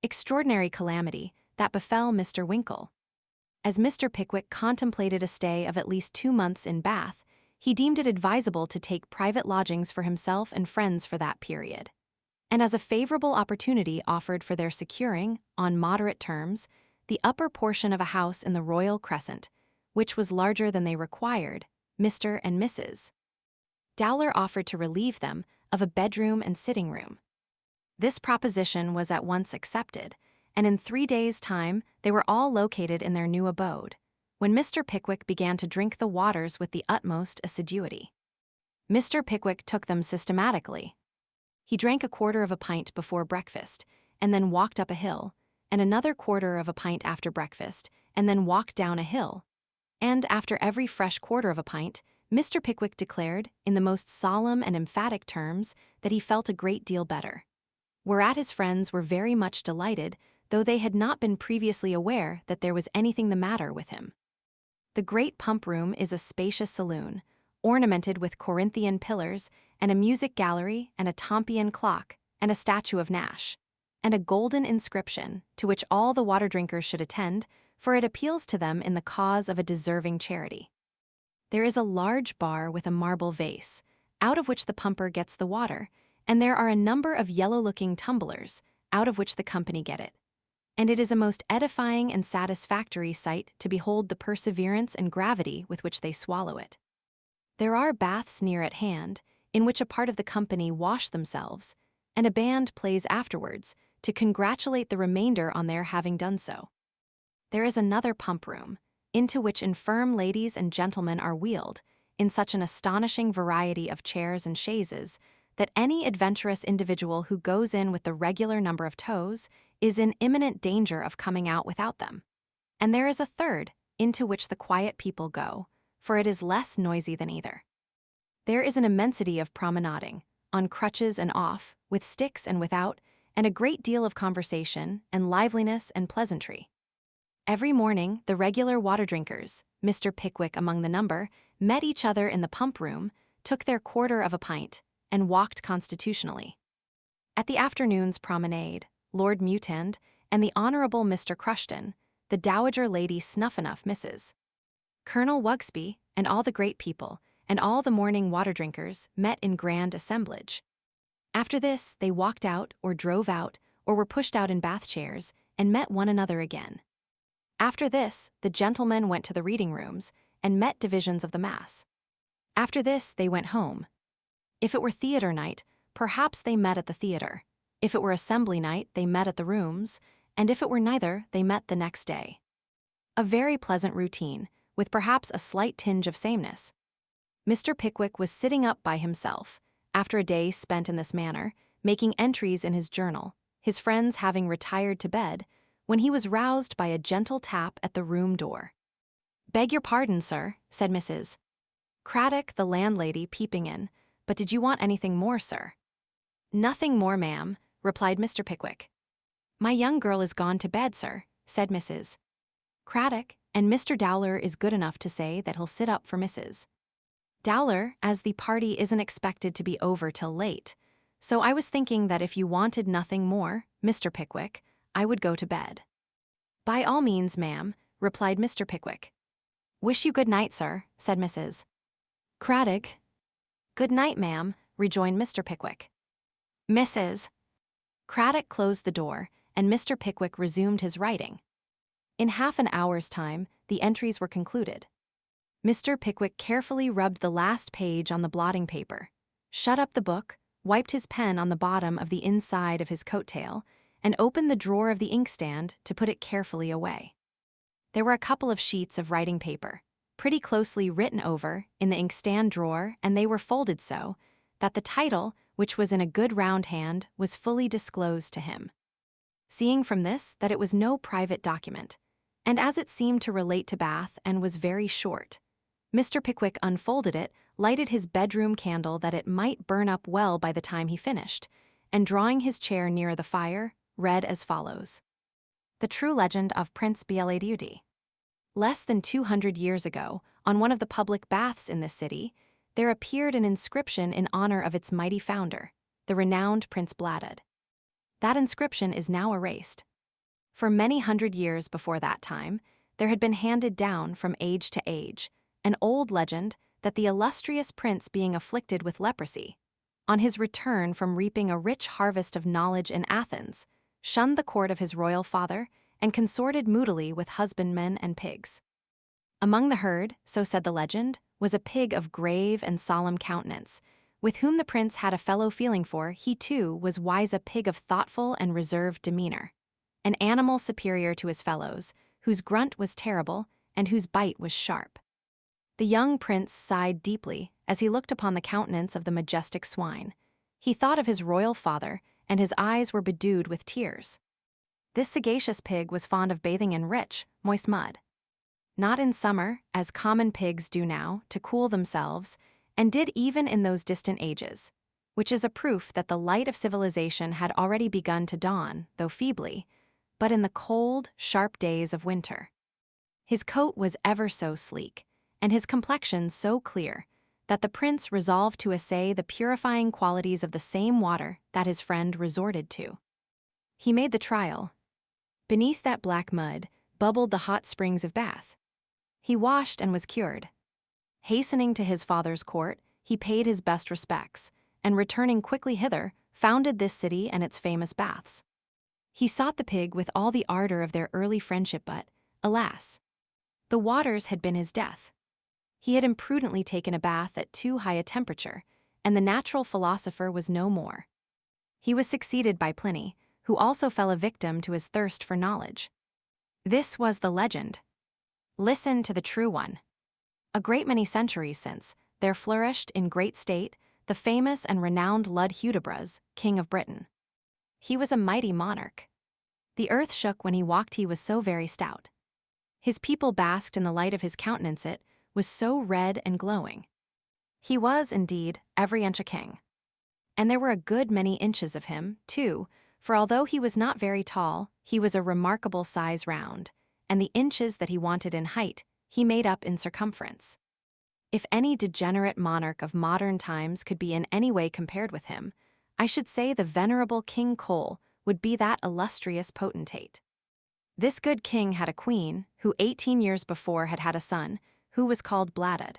Extraordinary calamity that befell Mr. Winkle. As Mr. Pickwick contemplated a stay of at least 2 months in Bath, he deemed it advisable to take private lodgings for himself and friends for that period. And as a favorable opportunity offered for their securing, on moderate terms, the upper portion of a house in the Royal Crescent, which was larger than they required, Mr. and Mrs. Dowler offered to relieve them of a bedroom and sitting room. This proposition was at once accepted, and in 3 days' time they were all located in their new abode, when Mr. Pickwick began to drink the waters with the utmost assiduity. Mr. Pickwick took them systematically. He drank 1/4 of a pint before breakfast, and then walked up a hill, and another 1/4 of a pint after breakfast, and then walked down a hill. And after every fresh 1/4 of a pint, Mr. Pickwick declared, in the most solemn and emphatic terms, that he felt a great deal better. Whereat his friends were very much delighted, though they had not been previously aware that there was anything the matter with him. The great pump room is a spacious saloon, ornamented with Corinthian pillars, and a music gallery, and a Tompion clock, and a statue of Nash, and a golden inscription, to which all the water drinkers should attend, for it appeals to them in the cause of a deserving charity. There is a large bar with a marble vase, out of which the pumper gets the water, and there are a number of yellow-looking tumblers, out of which the company get it. And it is a most edifying and satisfactory sight to behold the perseverance and gravity with which they swallow it. There are baths near at hand, in which a part of the company wash themselves, and a band plays afterwards, to congratulate the remainder on their having done so. There is another pump room, into which infirm ladies and gentlemen are wheeled, in such an astonishing variety of chairs and chaises, that any adventurous individual who goes in with the regular number of toes is in imminent danger of coming out without them. And there is a third, into which the quiet people go, for it is less noisy than either. There is an immensity of promenading, on crutches and off, with sticks and without, and a great deal of conversation, and liveliness and pleasantry. Every morning, the regular water drinkers, Mr. Pickwick among the number, met each other in the pump room, took their 1/4 of a pint, and walked constitutionally. At the afternoon's promenade, Lord Mutend and the Honourable Mr. Crushton, the Dowager Lady Snuffanuff Mrs. Colonel Wugsby, and all the great people, and all the morning water drinkers met in grand assemblage. After this, they walked out, or drove out, or were pushed out in bath chairs, and met one another again. After this, the gentlemen went to the reading rooms, and met divisions of the mass. After this, they went home. If it were theatre night, perhaps they met at the theatre. If it were assembly night, they met at the rooms, and if it were neither, they met the next day. A very pleasant routine, with perhaps a slight tinge of sameness. Mr. Pickwick was sitting up by himself, after a day spent in this manner, making entries in his journal, his friends having retired to bed, when he was roused by a gentle tap at the room door. "Beg your pardon, sir," said Mrs. Craddock, the landlady, peeping in, "but did you want anything more, sir?" "Nothing more, ma'am," replied Mr. Pickwick. "My young girl is gone to bed, sir," said Mrs. Craddock, "and Mr. Dowler is good enough to say that he'll sit up for Mrs. Dowler, as the party isn't expected to be over till late, so I was thinking that if you wanted nothing more, Mr. Pickwick, I would go to bed." "By all means, ma'am," replied Mr. Pickwick. "Wish you good night, sir," said Mrs. Craddock. "Good night, ma'am," rejoined Mr. Pickwick. Mrs. Craddock closed the door, and Mr. Pickwick resumed his writing. In half an hour's time, the entries were concluded. Mr. Pickwick carefully rubbed the last page on the blotting paper, shut up the book, wiped his pen on the bottom of the inside of his coat tail, and opened the drawer of the inkstand to put it carefully away. There were a couple of sheets of writing paper, pretty closely written over, in the inkstand drawer, and they were folded so that the title, which was in a good round hand, was fully disclosed to him. Seeing from this that it was no private document, and as it seemed to relate to Bath and was very short, Mr. Pickwick unfolded it, lighted his bedroom candle that it might burn up well by the time he finished, and drawing his chair nearer the fire, read as follows. The True Legend of Prince Bieladiud. Less than 200 years ago, on one of the public baths in this city, there appeared an inscription in honor of its mighty founder, the renowned Prince Bladud. That inscription is now erased, For many hundred years before that time, there had been handed down from age to age an old legend that the illustrious prince, being afflicted with leprosy, on his return from reaping a rich harvest of knowledge in Athens, shunned the court of his royal father and consorted moodily with husbandmen and pigs. Among the herd, so said the legend, was a pig of grave and solemn countenance, with whom the prince had a fellow feeling, for he too was wise, a pig of thoughtful and reserved demeanor, an animal superior to his fellows, whose grunt was terrible and whose bite was sharp. The young prince sighed deeply as he looked upon the countenance of the majestic swine. He thought of his royal father, and his eyes were bedewed with tears. This sagacious pig was fond of bathing in rich, moist mud. Not in summer, as common pigs do now, to cool themselves, and did even in those distant ages, which is a proof that the light of civilization had already begun to dawn, though feebly, but in the cold, sharp days of winter. His coat was ever so sleek, and his complexion so clear, that the prince resolved to essay the purifying qualities of the same water that his friend resorted to. He made the trial. Beneath that black mud bubbled the hot springs of Bath. He washed and was cured. Hastening to his father's court, he paid his best respects, and returning quickly hither, founded this city and its famous baths. He sought the pig with all the ardor of their early friendship, but, alas, the waters had been his death. He had imprudently taken a bath at too high a temperature, and the natural philosopher was no more. He was succeeded by Pliny, who also fell a victim to his thirst for knowledge. This was the legend. Listen to the true one. A great many centuries since, there flourished in great state the famous and renowned Lud Hudibras, king of Britain. He was a mighty monarch. The earth shook when he walked, he was so very stout. His people basked in the light of his countenance, it was so red and glowing. He was, indeed, every inch a king. And there were a good many inches of him, too, for although he was not very tall, he was a remarkable size round, and the inches that he wanted in height he made up in circumference. If any degenerate monarch of modern times could be in any way compared with him, I should say the venerable King Cole would be that illustrious potentate. This good king had a queen, who 18 years before had had a son, who was called Bladud.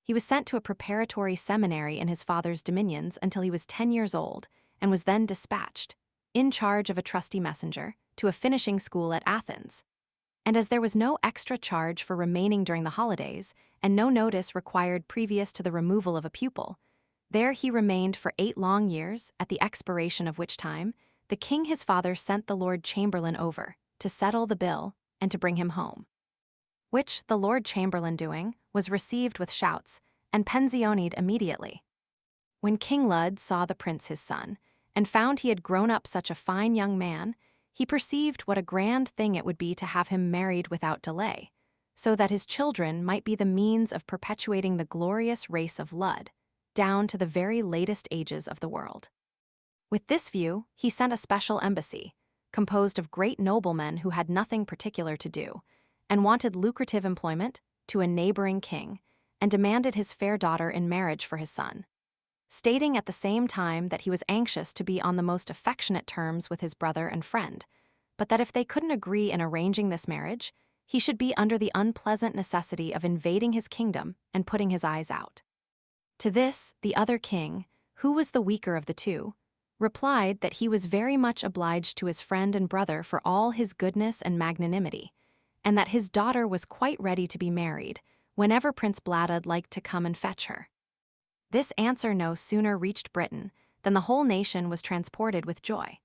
He was sent to a preparatory seminary in his father's dominions until he was 10 years old, and was then dispatched, in charge of a trusty messenger, to a finishing school at Athens. And as there was no extra charge for remaining during the holidays, and no notice required previous to the removal of a pupil, there he remained for 8 long years, at the expiration of which time the king his father sent the Lord Chamberlain over to settle the bill and to bring him home. Which the Lord Chamberlain doing, was received with shouts, and pensioned immediately. When King Lud saw the prince his son, and found he had grown up such a fine young man, he perceived what a grand thing it would be to have him married without delay, so that his children might be the means of perpetuating the glorious race of Lud, down to the very latest ages of the world. With this view, he sent a special embassy, composed of great noblemen who had nothing particular to do, and wanted lucrative employment, to a neighboring king, and demanded his fair daughter in marriage for his son, stating at the same time that he was anxious to be on the most affectionate terms with his brother and friend, but that if they couldn't agree in arranging this marriage, he should be under the unpleasant necessity of invading his kingdom and putting his eyes out. To this, the other king, who was the weaker of the two, replied that he was very much obliged to his friend and brother for all his goodness and magnanimity, and that his daughter was quite ready to be married whenever Prince Bladud liked to come and fetch her. This answer no sooner reached Britain than the whole nation was transported with joy.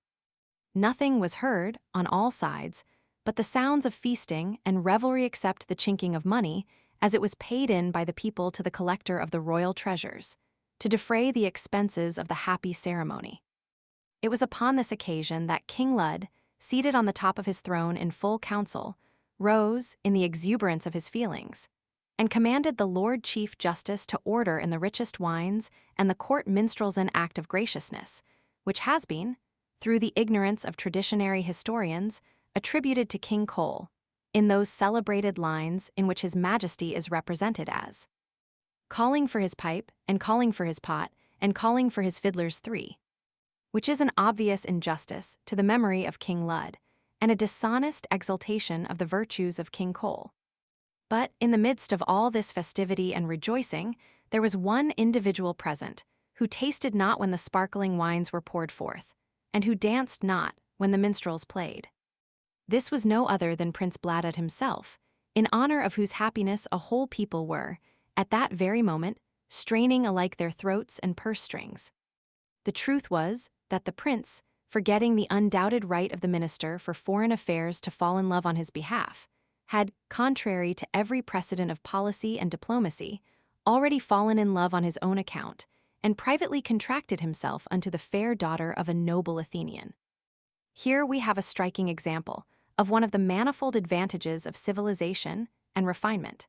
Nothing was heard, on all sides, but the sounds of feasting and revelry, except the chinking of money, as it was paid in by the people to the collector of the royal treasures, to defray the expenses of the happy ceremony. It was upon this occasion that King Lud, seated on the top of his throne in full council, rose, in the exuberance of his feelings, and commanded the Lord Chief Justice to order in the richest wines and the court minstrels an act of graciousness, which has been, through the ignorance of traditionary historians, attributed to King Cole, in those celebrated lines in which his majesty is represented as calling for his pipe, and calling for his pot, and calling for his fiddlers 3, which is an obvious injustice to the memory of King Lud, and a dishonest exaltation of the virtues of King Cole. But in the midst of all this festivity and rejoicing, there was one individual present, who tasted not when the sparkling wines were poured forth, and who danced not when the minstrels played. This was no other than Prince Bladud himself, in honor of whose happiness a whole people were, at that very moment, straining alike their throats and purse strings. The truth was that the prince, forgetting the undoubted right of the minister for foreign affairs to fall in love on his behalf, had, contrary to every precedent of policy and diplomacy, already fallen in love on his own account, and privately contracted himself unto the fair daughter of a noble Athenian. Here we have a striking example of one of the manifold advantages of civilization and refinement.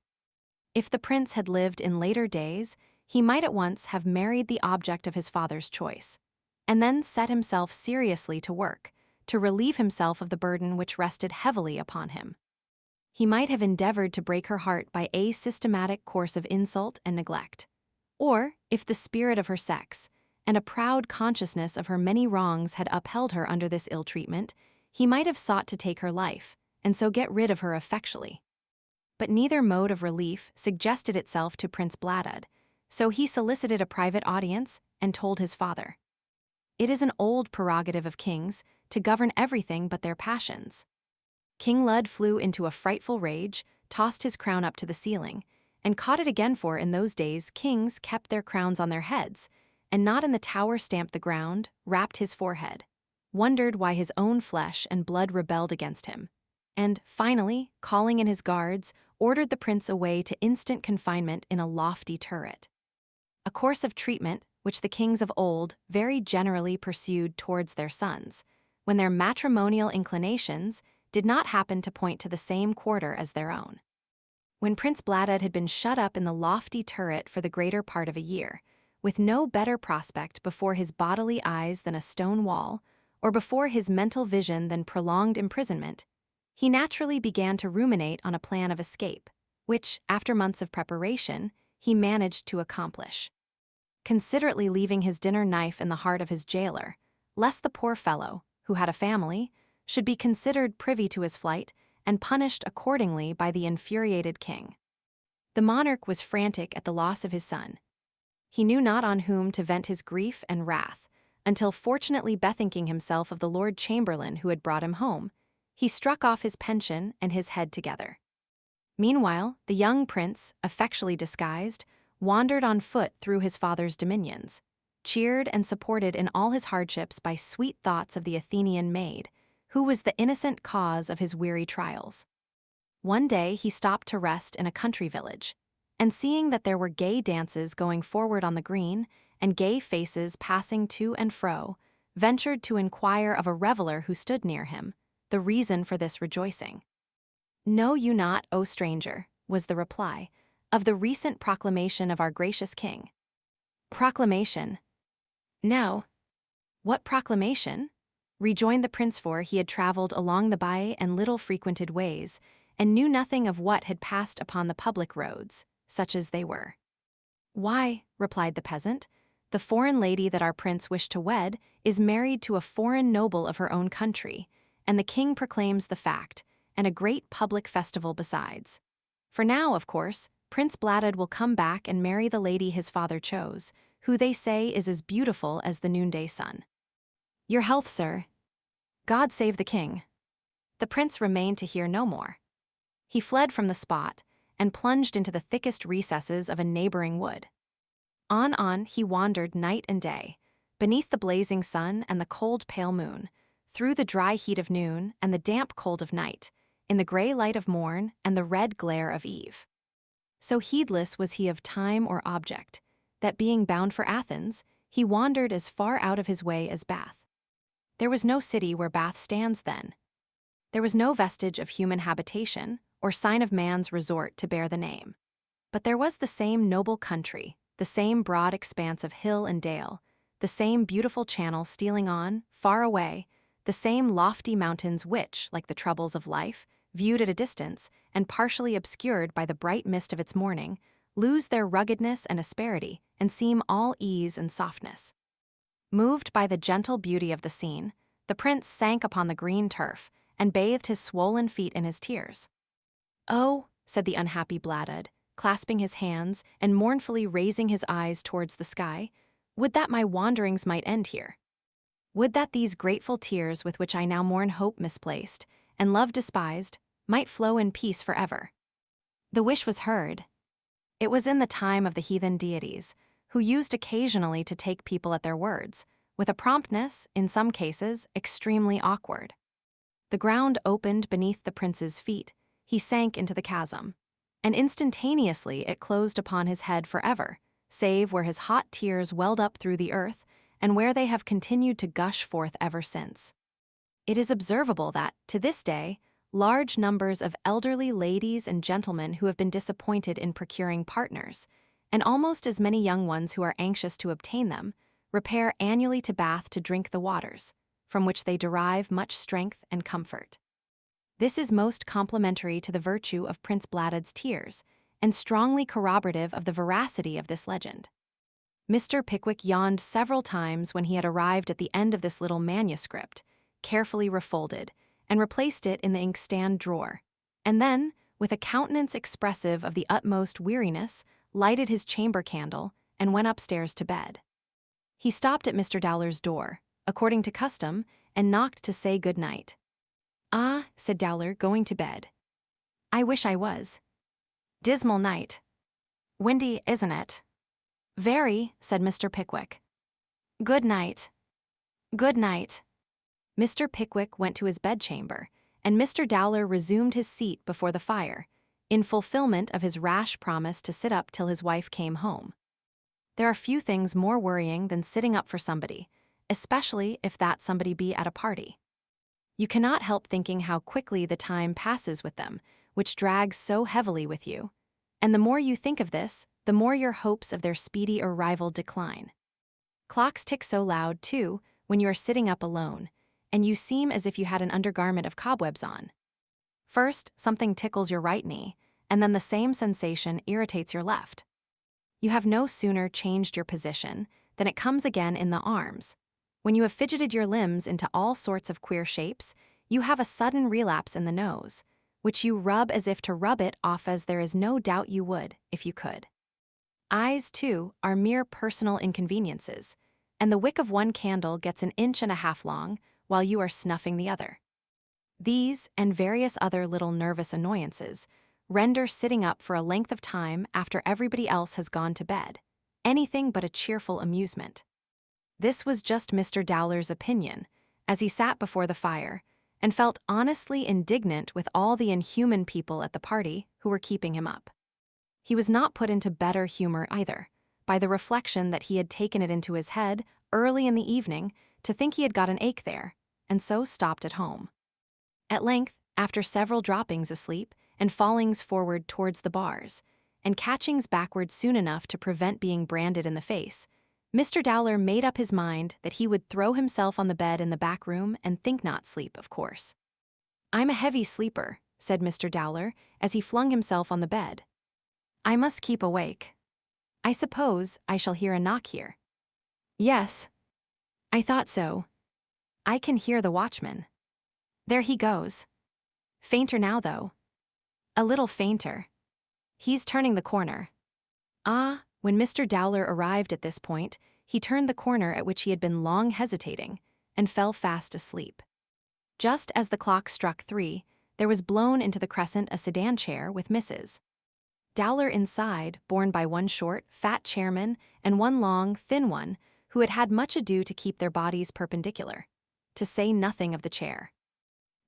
If the prince had lived in later days, he might at once have married the object of his father's choice, and then set himself seriously to work, to relieve himself of the burden which rested heavily upon him. He might have endeavored to break her heart by a systematic course of insult and neglect. Or, if the spirit of her sex, and a proud consciousness of her many wrongs had upheld her under this ill treatment, he might have sought to take her life, and so get rid of her effectually. But neither mode of relief suggested itself to Prince Bladud, so he solicited a private audience and told his father. It is an old prerogative of kings to govern everything but their passions. King Lud flew into a frightful rage, tossed his crown up to the ceiling, and caught it again, for in those days kings kept their crowns on their heads, and not in the tower stamped the ground, rapped his forehead, wondered why his own flesh and blood rebelled against him, and, finally, calling in his guards, ordered the prince away to instant confinement in a lofty turret. A course of treatment which the kings of old very generally pursued towards their sons, when their matrimonial inclinations did not happen to point to the same quarter as their own. When Prince Bladud had been shut up in the lofty turret for the greater part of a year, with no better prospect before his bodily eyes than a stone wall, or before his mental vision than prolonged imprisonment, he naturally began to ruminate on a plan of escape, which, after months of preparation, he managed to accomplish. Considerately leaving his dinner knife in the heart of his jailer, lest the poor fellow, who had a family, should be considered privy to his flight and punished accordingly by the infuriated king. The monarch was frantic at the loss of his son. He knew not on whom to vent his grief and wrath, until, fortunately bethinking himself of the Lord Chamberlain who had brought him home, he struck off his pension and his head together. Meanwhile, the young prince, effectually disguised, wandered on foot through his father's dominions, cheered and supported in all his hardships by sweet thoughts of the Athenian maid, who was the innocent cause of his weary trials. One day he stopped to rest in a country village, and seeing that there were gay dances going forward on the green, and gay faces passing to and fro, ventured to inquire of a reveler who stood near him the reason for this rejoicing. "Know you not, O stranger," was the reply, "of the recent proclamation of our gracious king?" "Proclamation? No." "What proclamation?" rejoined the prince, for he had traveled along the by and little frequented ways, and knew nothing of what had passed upon the public roads, such as they were. "Why," replied the peasant, "the foreign lady that our prince wished to wed is married to a foreign noble of her own country, and the king proclaims the fact, and a great public festival besides. For now, of course, Prince Bladud will come back and marry the lady his father chose, who they say is as beautiful as the noonday sun." "Your health, sir." "God save the king." The prince remained to hear no more. He fled from the spot, and plunged into the thickest recesses of a neighboring wood. On he wandered night and day, beneath the blazing sun and the cold pale moon, through the dry heat of noon and the damp cold of night, in the gray light of morn and the red glare of eve. So heedless was he of time or object, that being bound for Athens, he wandered as far out of his way as Bath. There was no city where Bath stands then. There was no vestige of human habitation, or sign of man's resort to bear the name. But there was the same noble country, the same broad expanse of hill and dale, the same beautiful channel stealing on, far away, the same lofty mountains which, like the troubles of life, viewed at a distance, and partially obscured by the bright mist of its morning, lose their ruggedness and asperity, and seem all ease and softness. Moved by the gentle beauty of the scene, the prince sank upon the green turf, and bathed his swollen feet in his tears. "Oh," said the unhappy Bladud, clasping his hands and mournfully raising his eyes towards the sky, "would that my wanderings might end here. Would that these grateful tears with which I now mourn hope misplaced, and love despised, might flow in peace forever." The wish was heard. It was in the time of the heathen deities, who used occasionally to take people at their words, with a promptness, in some cases, extremely awkward. The ground opened beneath the prince's feet, he sank into the chasm, and instantaneously it closed upon his head forever, save where his hot tears welled up through the earth, and where they have continued to gush forth ever since. It is observable that, to this day, large numbers of elderly ladies and gentlemen who have been disappointed in procuring partners, and almost as many young ones who are anxious to obtain them, repair annually to Bath to drink the waters, from which they derive much strength and comfort. This is most complimentary to the virtue of Prince Bladud's tears, and strongly corroborative of the veracity of this legend. Mr. Pickwick yawned several times when he had arrived at the end of this little manuscript, carefully refolded, and replaced it in the inkstand drawer, and then, with a countenance expressive of the utmost weariness, lighted his chamber candle and went upstairs to bed. He stopped at Mr. Dowler's door, according to custom, and knocked to say good night. "Ah," said Dowler, going to bed. "I wish I was. Dismal night. Windy, isn't it?" "Very," said Mr. Pickwick. "Good night." "Good night." Mr. Pickwick went to his bedchamber, and Mr. Dowler resumed his seat before the fire, in fulfillment of his rash promise to sit up till his wife came home. There are few things more worrying than sitting up for somebody, especially if that somebody be at a party. You cannot help thinking how quickly the time passes with them, which drags so heavily with you, and the more you think of this, the more your hopes of their speedy arrival decline. Clocks tick so loud, too, when you are sitting up alone, and you seem as if you had an undergarment of cobwebs on. First, something tickles your right knee, and then the same sensation irritates your left. You have no sooner changed your position than it comes again in the arms. When you have fidgeted your limbs into all sorts of queer shapes, you have a sudden relapse in the nose, which you rub as if to rub it off, as there is no doubt you would, if you could. Eyes, too, are mere personal inconveniences, and the wick of one candle gets 1.5 inches long, while you are snuffing the other. These, and various other little nervous annoyances, render sitting up for a length of time after everybody else has gone to bed anything but a cheerful amusement. This was just Mr. Dowler's opinion, as he sat before the fire, and felt honestly indignant with all the inhuman people at the party who were keeping him up. He was not put into better humor either, by the reflection that he had taken it into his head, early in the evening, to think he had got an ache there, and so stopped at home. At length, after several droppings asleep, and fallings forward towards the bars, and catchings backward soon enough to prevent being branded in the face, Mr. Dowler made up his mind that he would throw himself on the bed in the back room and think not sleep, of course. "I'm a heavy sleeper," said Mr. Dowler, as he flung himself on the bed. "I must keep awake. I suppose I shall hear a knock here. Yes. I thought so. I can hear the watchman. There he goes. Fainter now, though. A little fainter. He's turning the corner." Ah, when Mr. Dowler arrived at this point, he turned the corner at which he had been long hesitating, and fell fast asleep. Just as the clock struck 3, there was blown into the crescent a sedan chair with Mrs. Dowler inside, borne by one short, fat chairman and one long, thin one, who had had much ado to keep their bodies perpendicular, to say nothing of the chair.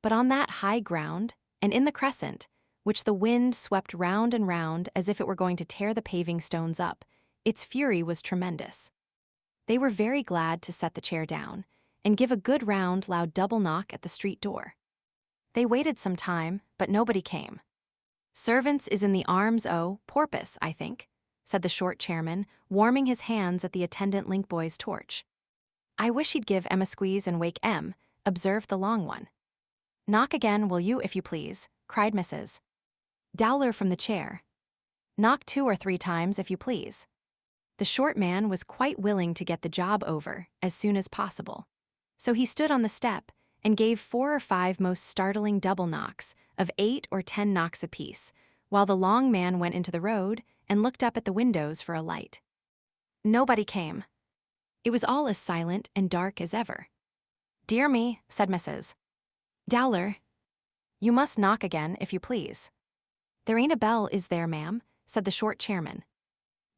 But on that high ground, and in the crescent, which the wind swept round and round as if it were going to tear the paving stones up, its fury was tremendous. They were very glad to set the chair down, and give a good round, loud double knock at the street door. They waited some time, but nobody came. "Servants is in the arms o' Porpoise, I think," said the short chairman, warming his hands at the attendant link boy's torch. "I wish he'd give Em a squeeze and wake Em," observed the long one. "Knock again, will you, if you please," cried Mrs. Dowler from the chair. "Knock 2 or 3 times, if you please." The short man was quite willing to get the job over as soon as possible, so he stood on the step and gave 4 or 5 most startling double knocks of 8 or 10 knocks apiece, while the long man went into the road and looked up at the windows for a light. Nobody came. It was all as silent and dark as ever. "Dear me," said Mrs. Dowler. "You must knock again, if you please." "There ain't a bell, is there, ma'am?" said the short chairman.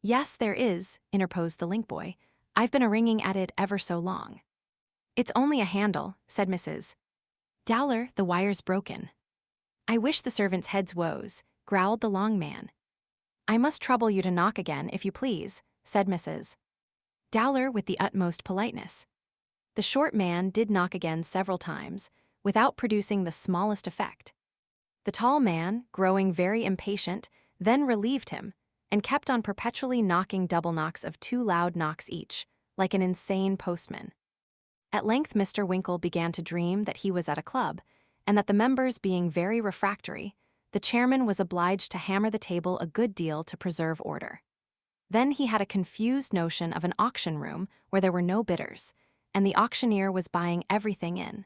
"Yes, there is," interposed the link boy. "I've been a-ringing at it ever so long." "It's only a handle," said Mrs. Dowler. "The wire's broken." "I wish the servants' heads woes," growled the long man. "I must trouble you to knock again, if you please," said Mrs. Dowler with the utmost politeness. The short man did knock again several times, without producing the smallest effect. The tall man, growing very impatient, then relieved him, and kept on perpetually knocking double knocks of 2 loud knocks each, like an insane postman. At length Mr. Winkle began to dream that he was at a club, and that the members being very refractory, the chairman was obliged to hammer the table a good deal to preserve order. Then he had a confused notion of an auction room where there were no bidders, and the auctioneer was buying everything in.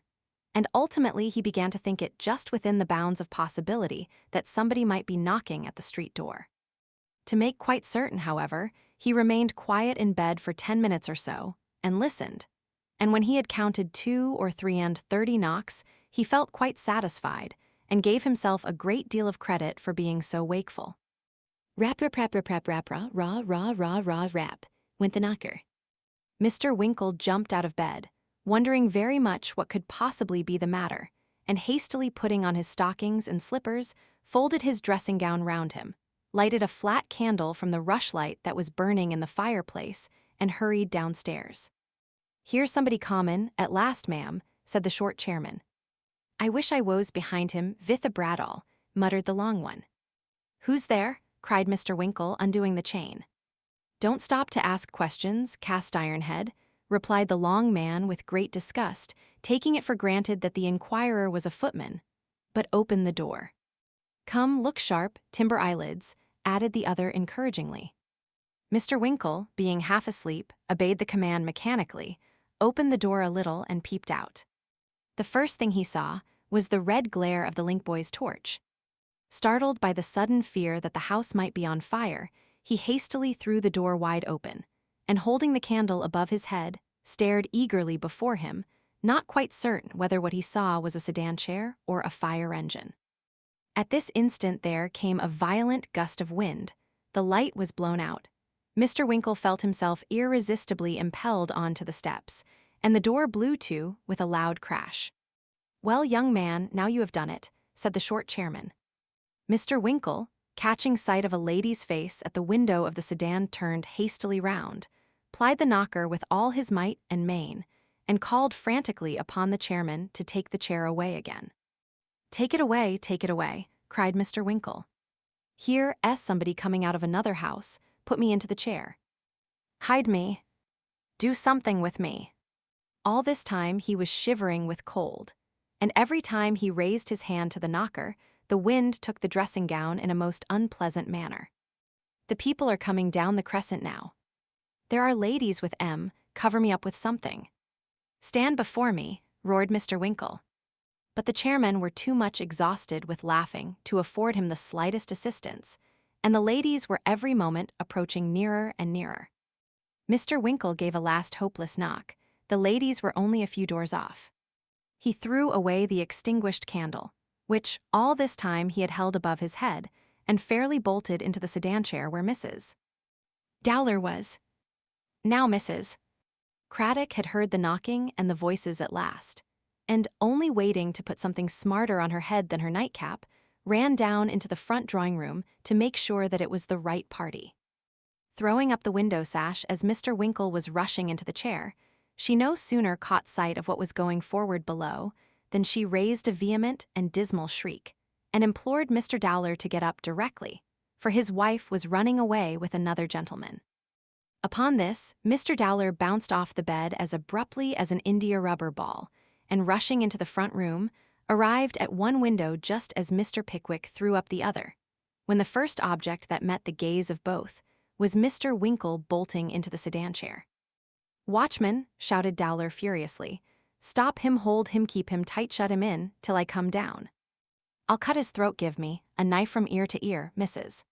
And ultimately he began to think it just within the bounds of possibility that somebody might be knocking at the street door. To make quite certain, however, he remained quiet in bed for 10 minutes or so, and listened. And when he had counted 2 or 3 and 30 knocks, he felt quite satisfied, and gave himself a great deal of credit for being so wakeful. Rap, rap, rap, rap, rap, rap, rah, rah, rah, rah, rah, rap, went the knocker. Mr. Winkle jumped out of bed, wondering very much what could possibly be the matter, and hastily putting on his stockings and slippers, folded his dressing gown round him, lighted a flat candle from the rushlight that was burning in the fireplace, and hurried downstairs. "Here's somebody common, at last, ma'am," said the short chairman. "I wish I was behind him, vith a bradall," muttered the long one. "Who's there?" cried Mr. Winkle, undoing the chain. "Don't stop to ask questions, cast-iron head," replied the long man with great disgust, taking it for granted that the inquirer was a footman, "but open the door." "Come, look sharp, timber eyelids," added the other encouragingly. Mr. Winkle, being half asleep, obeyed the command mechanically, opened the door a little and peeped out. The first thing he saw was the red glare of the link boy's torch. Startled by the sudden fear that the house might be on fire, he hastily threw the door wide open, and holding the candle above his head, stared eagerly before him, not quite certain whether what he saw was a sedan chair or a fire engine. At this instant there came a violent gust of wind. The light was blown out. Mr. Winkle felt himself irresistibly impelled onto the steps, and the door blew to with a loud crash. "Well, young man, now you have done it," said the short chairman. Mr. Winkle, catching sight of a lady's face at the window of the sedan, turned hastily round, plied the knocker with all his might and main, and called frantically upon the chairman to take the chair away again. Take it away," cried Mr. Winkle. "Here is somebody coming out of another house. Put me into the chair. Hide me. Do something with me." All this time he was shivering with cold, and every time he raised his hand to the knocker, the wind took the dressing gown in a most unpleasant manner. "The people are coming down the crescent now. There are ladies with M. Cover me up with something." "Stand before me," roared Mr. Winkle. But the chairmen were too much exhausted with laughing to afford him the slightest assistance, and the ladies were every moment approaching nearer and nearer. Mr. Winkle gave a last hopeless knock. The ladies were only a few doors off. He threw away the extinguished candle, which all this time he had held above his head, and fairly bolted into the sedan chair where Mrs. Dowler was. Now Mrs. Craddock had heard the knocking and the voices at last, and, only waiting to put something smarter on her head than her nightcap, ran down into the front drawing-room to make sure that it was the right party. Throwing up the window sash as Mr. Winkle was rushing into the chair, she no sooner caught sight of what was going forward below than she raised a vehement and dismal shriek, and implored Mr. Dowler to get up directly, for his wife was running away with another gentleman. Upon this, Mr. Dowler bounced off the bed as abruptly as an india-rubber ball, and rushing into the front room, arrived at one window just as Mr. Pickwick threw up the other, when the first object that met the gaze of both was Mr. Winkle bolting into the sedan chair. "Watchman," shouted Dowler furiously, Stop him, hold him, keep him tight, shut him in, till I come down. I'll cut his throat, give me a knife from ear to ear, Mrs.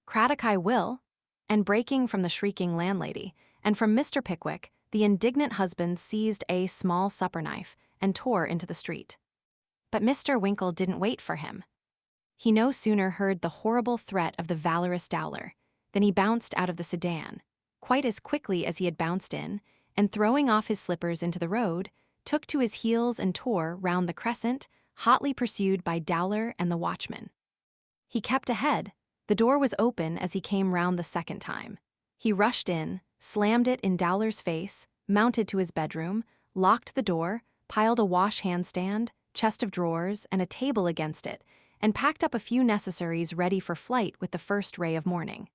Craddock I will. And breaking from the shrieking landlady, and from Mr. Pickwick, the indignant husband seized a small supper knife and tore into the street. But Mr. Winkle didn't wait for him. He no sooner heard the horrible threat of the valorous Dowler than he bounced out of the sedan, quite as quickly as he had bounced in, and throwing off his slippers into the road, took to his heels and tore round the crescent, hotly pursued by Dowler and the watchman. He kept ahead. The door was open as he came round the second time. He rushed in, slammed it in Dowler's face, mounted to his bedroom, locked the door, piled a wash-hand stand, chest of drawers, and a table against it, and packed up a few necessaries ready for flight with the first ray of morning.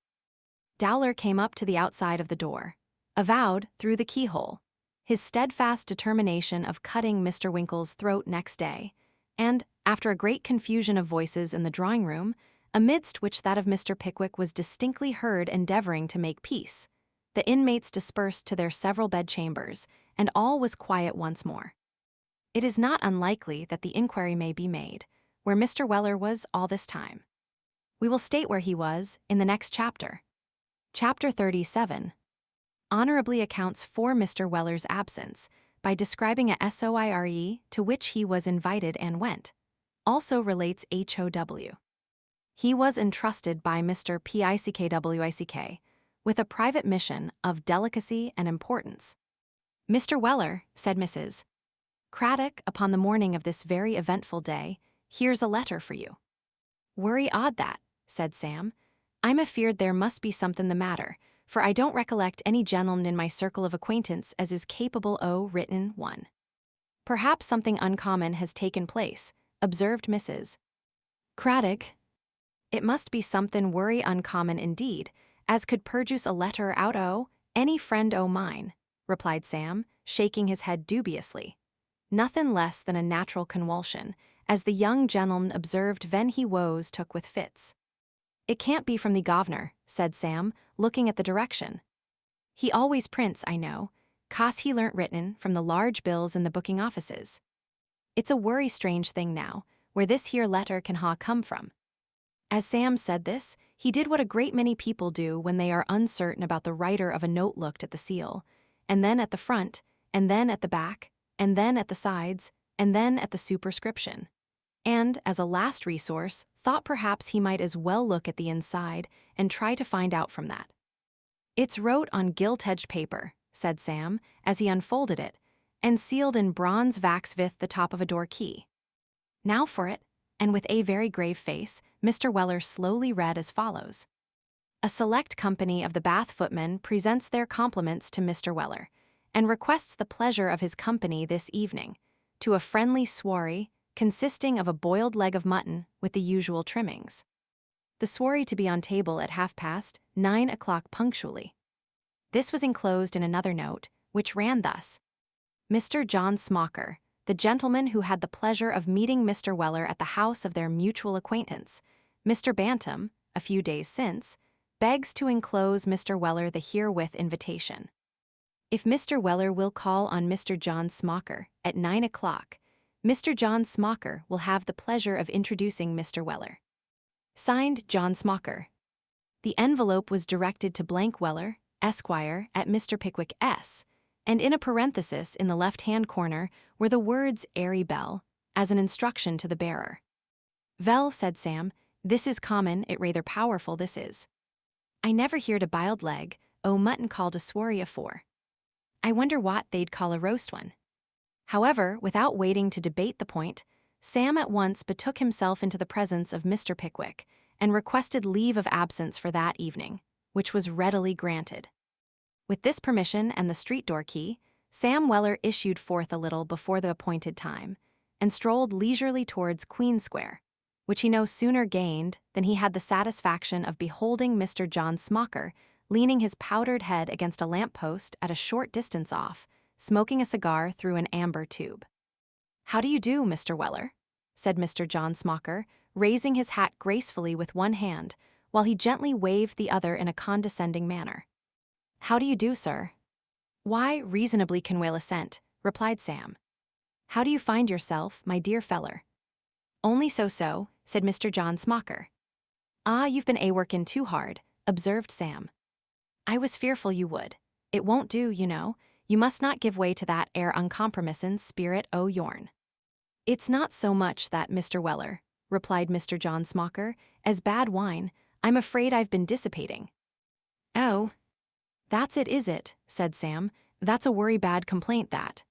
Dowler came up to the outside of the door, avowed, through the keyhole, his steadfast determination of cutting Mr. Winkle's throat next day, and, after a great confusion of voices in the drawing-room, amidst which that of Mr. Pickwick was distinctly heard endeavoring to make peace, the inmates dispersed to their several bedchambers, and all was quiet once more. It is not unlikely that the inquiry may be made, where Mr. Weller was all this time. We will state where he was in the next chapter. Chapter 37 honorably accounts for Mr. Weller's absence by describing a SOIRE to which he was invited and went, also relates HOW. He was entrusted by Mr. Pickwick with a private mission of delicacy and importance. Mr. Weller, said Mrs. Craddock upon the morning of this very eventful day, here's a letter for you. Worry odd that, said Sam. I'm afeard there must be somethin' the matter, for I don't recollect any gentleman in my circle of acquaintance as is capable o' written one. Perhaps something uncommon has taken place, observed Mrs. Craddock. It must be somethin' worry uncommon indeed, as could produce a letter out o' any friend o' mine, replied Sam, shaking his head dubiously. Nothin' less than a natural convulsion, as the young gentleman observed ven he woes took with fits. It can't be from the governor, said Sam, looking at the direction. He always prints, I know, 'cause he learnt written from the large bills in the booking offices. It's a worry strange thing now, where this here letter can ha come from. As Sam said this, he did what a great many people do when they are uncertain about the writer of a note, looked at the seal, and then at the front, and then at the back, and then at the sides, and then at the superscription. And, as a last resource, thought perhaps he might as well look at the inside and try to find out from that. It's wrote on gilt-edged paper, said Sam, as he unfolded it, and sealed in bronze wax with the top of a door key. Now for it, and with a very grave face, Mr. Weller slowly read as follows. A select company of the Bath footmen presents their compliments to Mr. Weller, and requests the pleasure of his company this evening, to a friendly soiree consisting of a boiled leg of mutton with the usual trimmings. The soiree to be on table at 9:30 punctually. This was enclosed in another note, which ran thus. Mr. John Smocker, the gentleman who had the pleasure of meeting Mr. Weller at the house of their mutual acquaintance, Mr. Bantam, a few days since, begs to enclose Mr. Weller the herewith invitation. If Mr. Weller will call on Mr. John Smocker at 9 o'clock, Mr. John Smocker will have the pleasure of introducing Mr. Weller. Signed, John Smocker. The envelope was directed to blank Weller, Esquire, at Mr. Pickwick S., and in a parenthesis in the left-hand corner were the words Airy Bell, as an instruction to the bearer. Vell, said Sam, this is common, it rather powerful this is. I never heard a biled leg o' mutton called a soiree afore. I wonder what they'd call a roast one. However, without waiting to debate the point, Sam at once betook himself into the presence of Mr. Pickwick and requested leave of absence for that evening, which was readily granted. With this permission and the street door key, Sam Weller issued forth a little before the appointed time, and strolled leisurely towards Queen Square, which he no sooner gained than he had the satisfaction of beholding Mr. John Smocker leaning his powdered head against a lamp-post at a short distance off, smoking a cigar through an amber tube. "How do you do, Mr. Weller?" said Mr. John Smocker, raising his hat gracefully with one hand, while he gently waved the other in a condescending manner. "How do you do, sir?" "Why, reasonably can well assent," replied Sam. How do you find yourself, my dear feller?" "Only so-so," said Mr. John Smocker. "Ah, you've been a-workin' too hard," observed Sam. "I was fearful you would. It won't do, you know. You must not give way to that uncompromissin' spirit o' yourn." "It's not so much that, Mr. Weller," replied Mr. John Smocker, "as bad wine. I'm afraid I've been dissipating." "Oh, that's it, is it?" said Sam. "That's a worry bad complaint, that."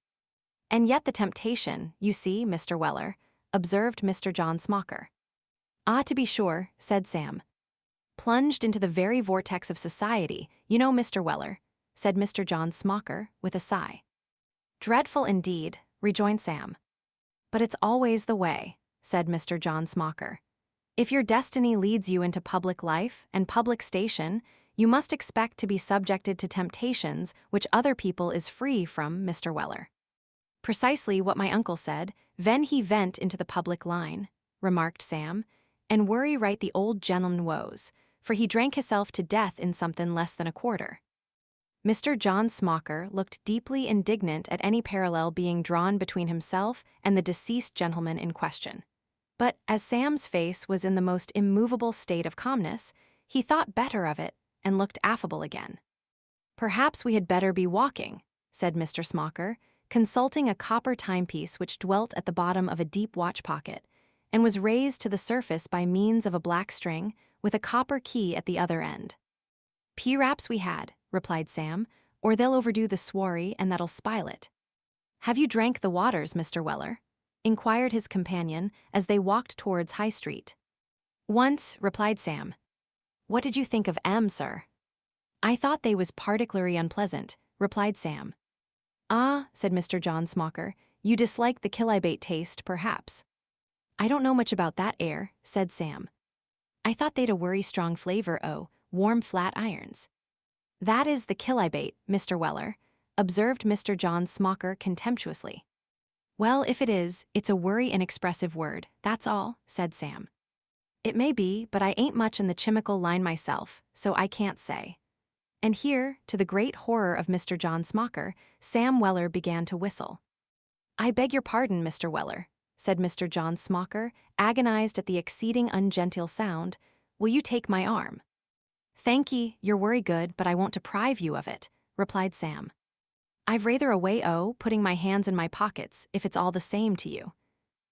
"And yet the temptation, you see, Mr. Weller," observed Mr. John Smocker. "Ah, to be sure," said Sam. "Plunged into the very vortex of society, you know, Mr. Weller," said Mr. John Smocker, with a sigh. "Dreadful indeed," rejoined Sam. "But it's always the way," said Mr. John Smocker. "If your destiny leads you into public life and public station, you must expect to be subjected to temptations which other people is free from, Mr. Weller." "Precisely what my uncle said, ven he vent into the public line," remarked Sam, "and worry right the old gentleman woes, for he drank hisself to death in somethin' less than a quarter." Mr. John Smocker looked deeply indignant at any parallel being drawn between himself and the deceased gentleman in question. But as Sam's face was in the most immovable state of calmness, he thought better of it and looked affable again. "Perhaps we had better be walking," said Mr. Smocker, consulting a copper timepiece which dwelt at the bottom of a deep watch pocket, and was raised to the surface by means of a black string, with a copper key at the other end. "P'raps we had," replied Sam, "or they'll overdo the swarry and that'll spile it." "Have you drank the waters, Mr. Weller?" inquired his companion as they walked towards High Street. "Once," replied Sam. "What did you think of 'em, sir?" "I thought they was particularly unpleasant," replied Sam. "Ah," said Mr. John Smocker, "you dislike the kilibate taste, perhaps." "I don't know much about that air," said Sam. "I thought they'd a worry strong flavor o' warm flat irons." "That is the kilibate, Mr. Weller," observed Mr. John Smocker contemptuously. "Well, if it is, it's a worry inexpressive word, that's all," said Sam. "It may be, but I ain't much in the chimical line myself, so I can't say." And here, to the great horror of Mr. John Smocker, Sam Weller began to whistle. "I beg your pardon, Mr. Weller," said Mr. John Smocker, agonized at the exceeding ungenteel sound. "Will you take my arm?" "Thank ye, you're worry good, but I won't deprive you of it," replied Sam. "I've rather a way o' putting my hands in my pockets, if it's all the same to you."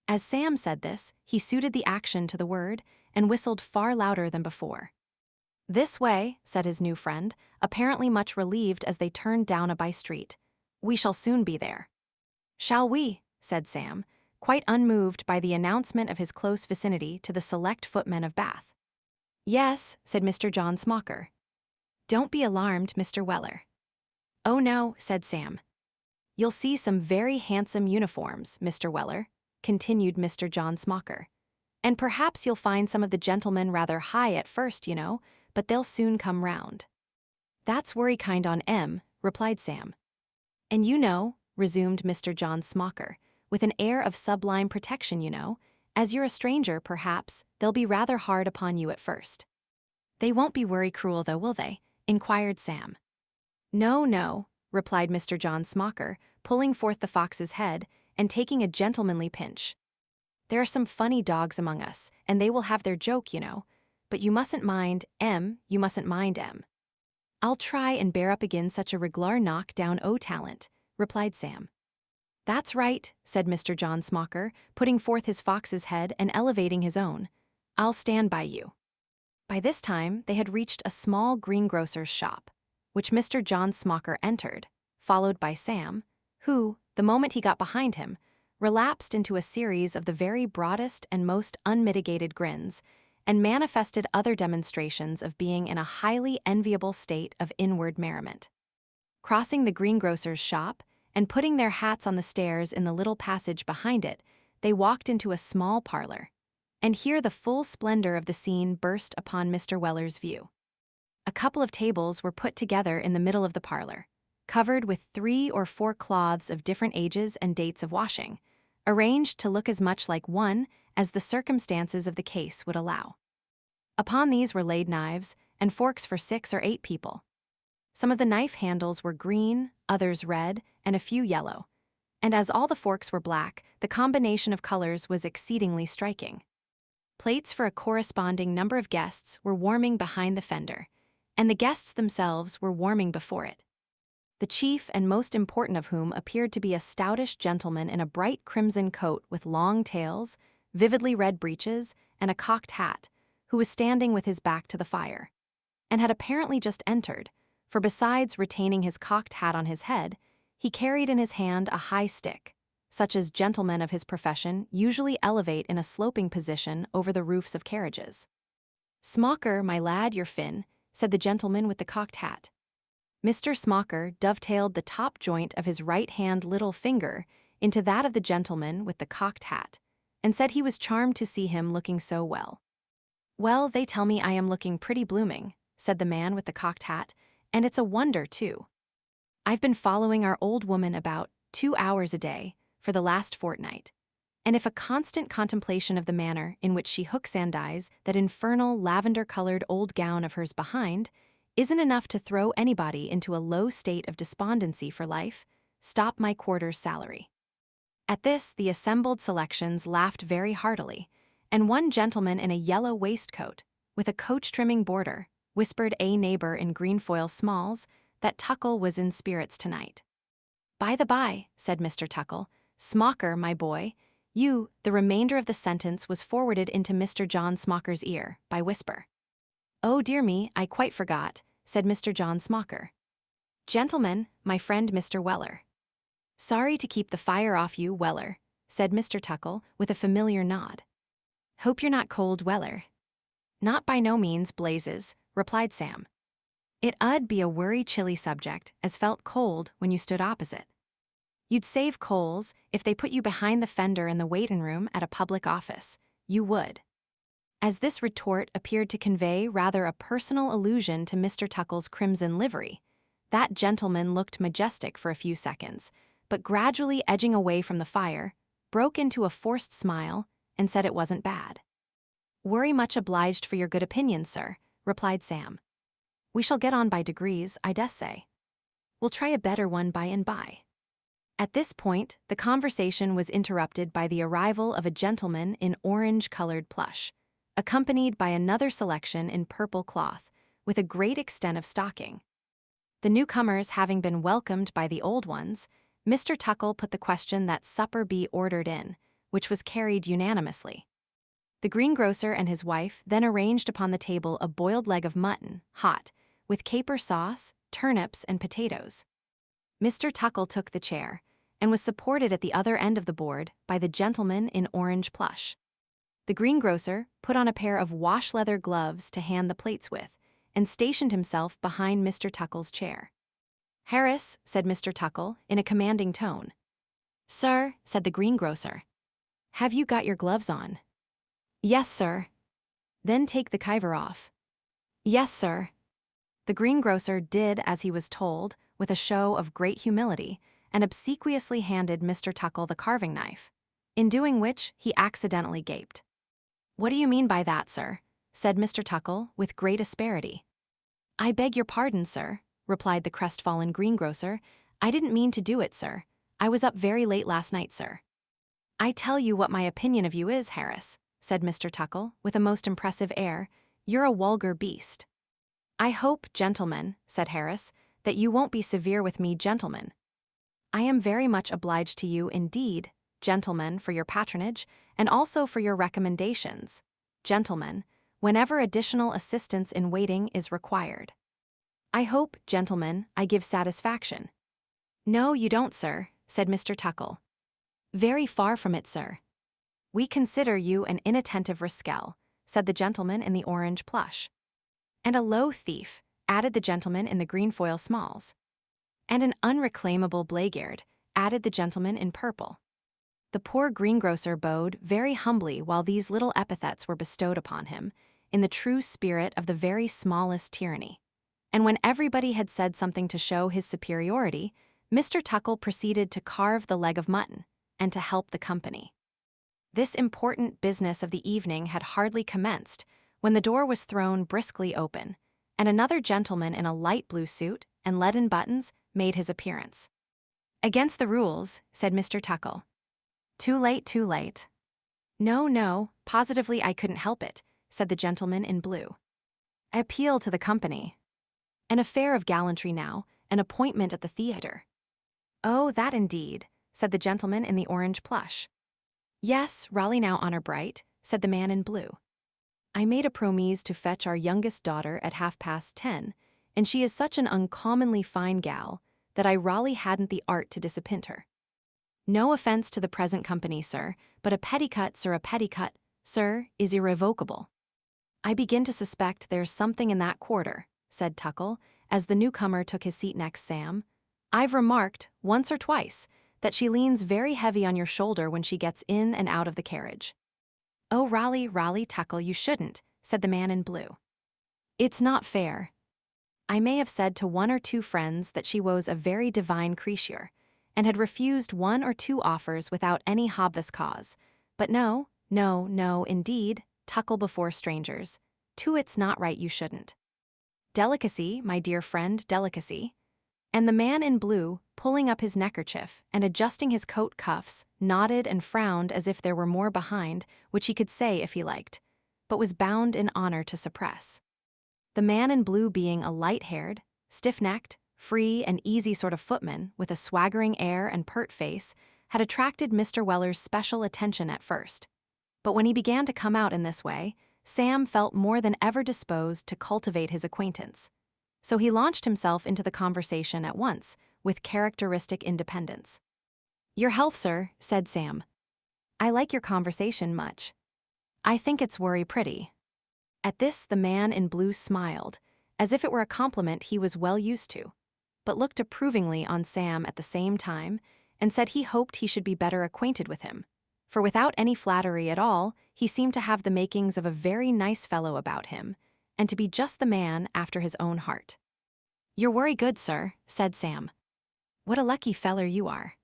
As Sam said this, he suited the action to the word, and whistled far louder than before. "This way," said his new friend, apparently much relieved as they turned down a by-street. "We shall soon be there." "Shall we?" said Sam, quite unmoved by the announcement of his close vicinity to the select footmen of Bath. "Yes," said Mr. John Smocker. "Don't be alarmed, Mr. Weller." "Oh no," said Sam. "You'll see some very handsome uniforms, Mr. Weller," continued Mr. John Smocker. "And perhaps you'll find some of the gentlemen rather high at first, you know, but they'll soon come round." "That's worry kind on 'em," replied Sam. "And you know," resumed Mr. John Smocker, with an air of sublime protection, you know, "as you're a stranger, perhaps, they'll be rather hard upon you at first." "They won't be worry cruel though, will they?" inquired Sam. "No, no," replied Mr. John Smocker, pulling forth the fox's head and taking a gentlemanly pinch. "There are some funny dogs among us, and they will have their joke, you know, but you mustn't mind 'em, you mustn't mind 'em." "I'll try and bear up agin such a reg'lar knock down o' talent," replied Sam. "That's right," said Mr. John Smocker, putting forth his fox's head and elevating his own. "I'll stand by you." By this time, they had reached a small greengrocer's shop, which Mr. John Smocker entered, followed by Sam, who, the moment he got behind him, relapsed into a series of the very broadest and most unmitigated grins, and manifested other demonstrations of being in a highly enviable state of inward merriment. Crossing the greengrocer's shop, and putting their hats on the stairs in the little passage behind it, they walked into a small parlor. And here the full splendor of the scene burst upon Mr. Weller's view. A couple of tables were put together in the middle of the parlor, covered with 3 or 4 cloths of different ages and dates of washing, arranged to look as much like one as the circumstances of the case would allow. Upon these were laid knives and forks for 6 or 8 people. Some of the knife handles were green, others red, and a few yellow, And as all the forks were black, the combination of colors was exceedingly striking. Plates for a corresponding number of guests were warming behind the fender, and the guests themselves were warming before it. The chief and most important of whom appeared to be a stoutish gentleman in a bright crimson coat with long tails, vividly red breeches, and a cocked hat, who was standing with his back to the fire, and had apparently just entered, for besides retaining his cocked hat on his head, he carried in his hand a high stick, such as gentlemen of his profession usually elevate in a sloping position over the roofs of carriages. "Smocker, my lad, your fin," said the gentleman with the cocked hat. Mr. Smocker dovetailed the top joint of his right-hand little finger into that of the gentleman with the cocked hat, and said he was charmed to see him looking so well. "Well, they tell me I am looking pretty blooming," said the man with the cocked hat, "and it's a wonder, too. I've been following our old woman about 2 hours a day for the last fortnight, and if a constant contemplation of the manner in which she hook-sandies that infernal lavender-colored old gown of hers behind isn't enough to throw anybody into a low state of despondency for life, stop my quarter's salary." At this, the assembled selections laughed very heartily, and one gentleman in a yellow waistcoat, with a coach-trimming border, whispered a neighbor in green-foil smalls that Tuckle was in spirits tonight. "By the by," said Mr. Tuckle, "Smocker, my boy, the remainder of the sentence was forwarded into Mr. John Smocker's ear, by whisper." "Oh, dear me, I quite forgot," said Mr. John Smocker. "Gentlemen, my friend Mr. Weller." "Sorry to keep the fire off you, Weller," said Mr. Tuckle, with a familiar nod. "Hope you're not cold, Weller." "Not by no means, Blazes," replied Sam. "It 'ud be a worry chilly subject, as felt cold when you stood opposite. You'd save coals if they put you behind the fender in the waitin' room at a public office. You would." As this retort appeared to convey rather a personal allusion to Mr. Tuckle's crimson livery, that gentleman looked majestic for a few seconds, but gradually edging away from the fire, broke into a forced smile and said it wasn't bad. "Worry much obliged for your good opinion, sir," replied Sam. "We shall get on by degrees, I dessay. We'll try a better one by and by." At this point, the conversation was interrupted by the arrival of a gentleman in orange-colored plush, accompanied by another selection in purple cloth, with a great extent of stocking. The newcomers having been welcomed by the old ones, Mr. Tuckle put the question that supper be ordered in, which was carried unanimously. The greengrocer and his wife then arranged upon the table a boiled leg of mutton, hot, with caper sauce, turnips, and potatoes. Mr. Tuckle took the chair, and was supported at the other end of the board by the gentleman in orange plush. The greengrocer put on a pair of wash-leather gloves to hand the plates with, and stationed himself behind Mr. Tuckle's chair. "Harris," said Mr. Tuckle, in a commanding tone. "Sir," said the greengrocer. "Have you got your gloves on?" "Yes, sir." "Then take the kiver off." "Yes, sir." The greengrocer did as he was told, with a show of great humility, and obsequiously handed Mr. Tuckle the carving knife, in doing which he accidentally gaped. "What do you mean by that, sir?" said Mr. Tuckle, with great asperity. "I beg your pardon, sir," replied the crestfallen greengrocer. "I didn't mean to do it, sir. I was up very late last night, sir." "I tell you what my opinion of you is, Harris," said Mr. Tuckle, with a most impressive air. "You're a vulgar beast." "I hope, gentlemen," said Harris, "that you won't be severe with me, gentlemen." "I am very much obliged to you indeed, gentlemen, for your patronage, and also for your recommendations, gentlemen, whenever additional assistance in waiting is required. I hope, gentlemen, I give satisfaction." "No, you don't, sir," said Mr. Tuckle. "Very far from it, sir." "We consider you an inattentive rascal," said the gentleman in the orange plush. "And a low thief," added the gentleman in the green-foil smalls. "And an unreclaimable blackguard," added the gentleman in purple. The poor greengrocer bowed very humbly while these little epithets were bestowed upon him, in the true spirit of the very smallest tyranny. And when everybody had said something to show his superiority, Mr. Tuckle proceeded to carve the leg of mutton, and to help the company. This important business of the evening had hardly commenced, when the door was thrown briskly open, and another gentleman in a light blue suit and leaden buttons made his appearance. Against the rules, said Mr. Tuckle. Too late, too late. No, no, positively I couldn't help it, said the gentleman in blue. I appeal to the company. An affair of gallantry now, an appointment at the theatre. Oh, that indeed, said the gentleman in the orange plush. Yes, rally now, honor bright, said the man in blue. I made a promise to fetch our youngest daughter at 10:30, and she is such an uncommonly fine gal that I rally hadn't the art to disappoint her. No offence to the present company, sir, but a petticut, sir, is irrevocable. I begin to suspect there's something in that quarter, said Tuckle, as the newcomer took his seat next Sam. I've remarked, once or twice, that she leans very heavy on your shoulder when she gets in and out of the carriage. Oh, rally, rally, Tuckle, you shouldn't, said the man in blue. It's not fair. I may have said to one or two friends that she was a very divine creature, and had refused one or two offers without any obvious cause. But no, indeed, Tuckle before strangers. It's not right you shouldn't. Delicacy, my dear friend, delicacy. And the man in blue, pulling up his neckerchief and adjusting his coat cuffs, nodded and frowned as if there were more behind, which he could say if he liked, but was bound in honor to suppress. The man in blue being a light-haired, stiff-necked, free and easy sort of footman with a swaggering air and pert face, had attracted Mr. Weller's special attention at first. But when he began to come out in this way, Sam felt more than ever disposed to cultivate his acquaintance. So he launched himself into the conversation at once, with characteristic independence. Your health, sir, said Sam. I like your conversation much. I think it's worry pretty. At this the man in blue smiled, as if it were a compliment he was well used to, but looked approvingly on Sam at the same time, and said he hoped he should be better acquainted with him, for without any flattery at all, he seemed to have the makings of a very nice fellow about him, and to be just the man after his own heart. You're worry good, sir, said Sam. What a lucky feller you are.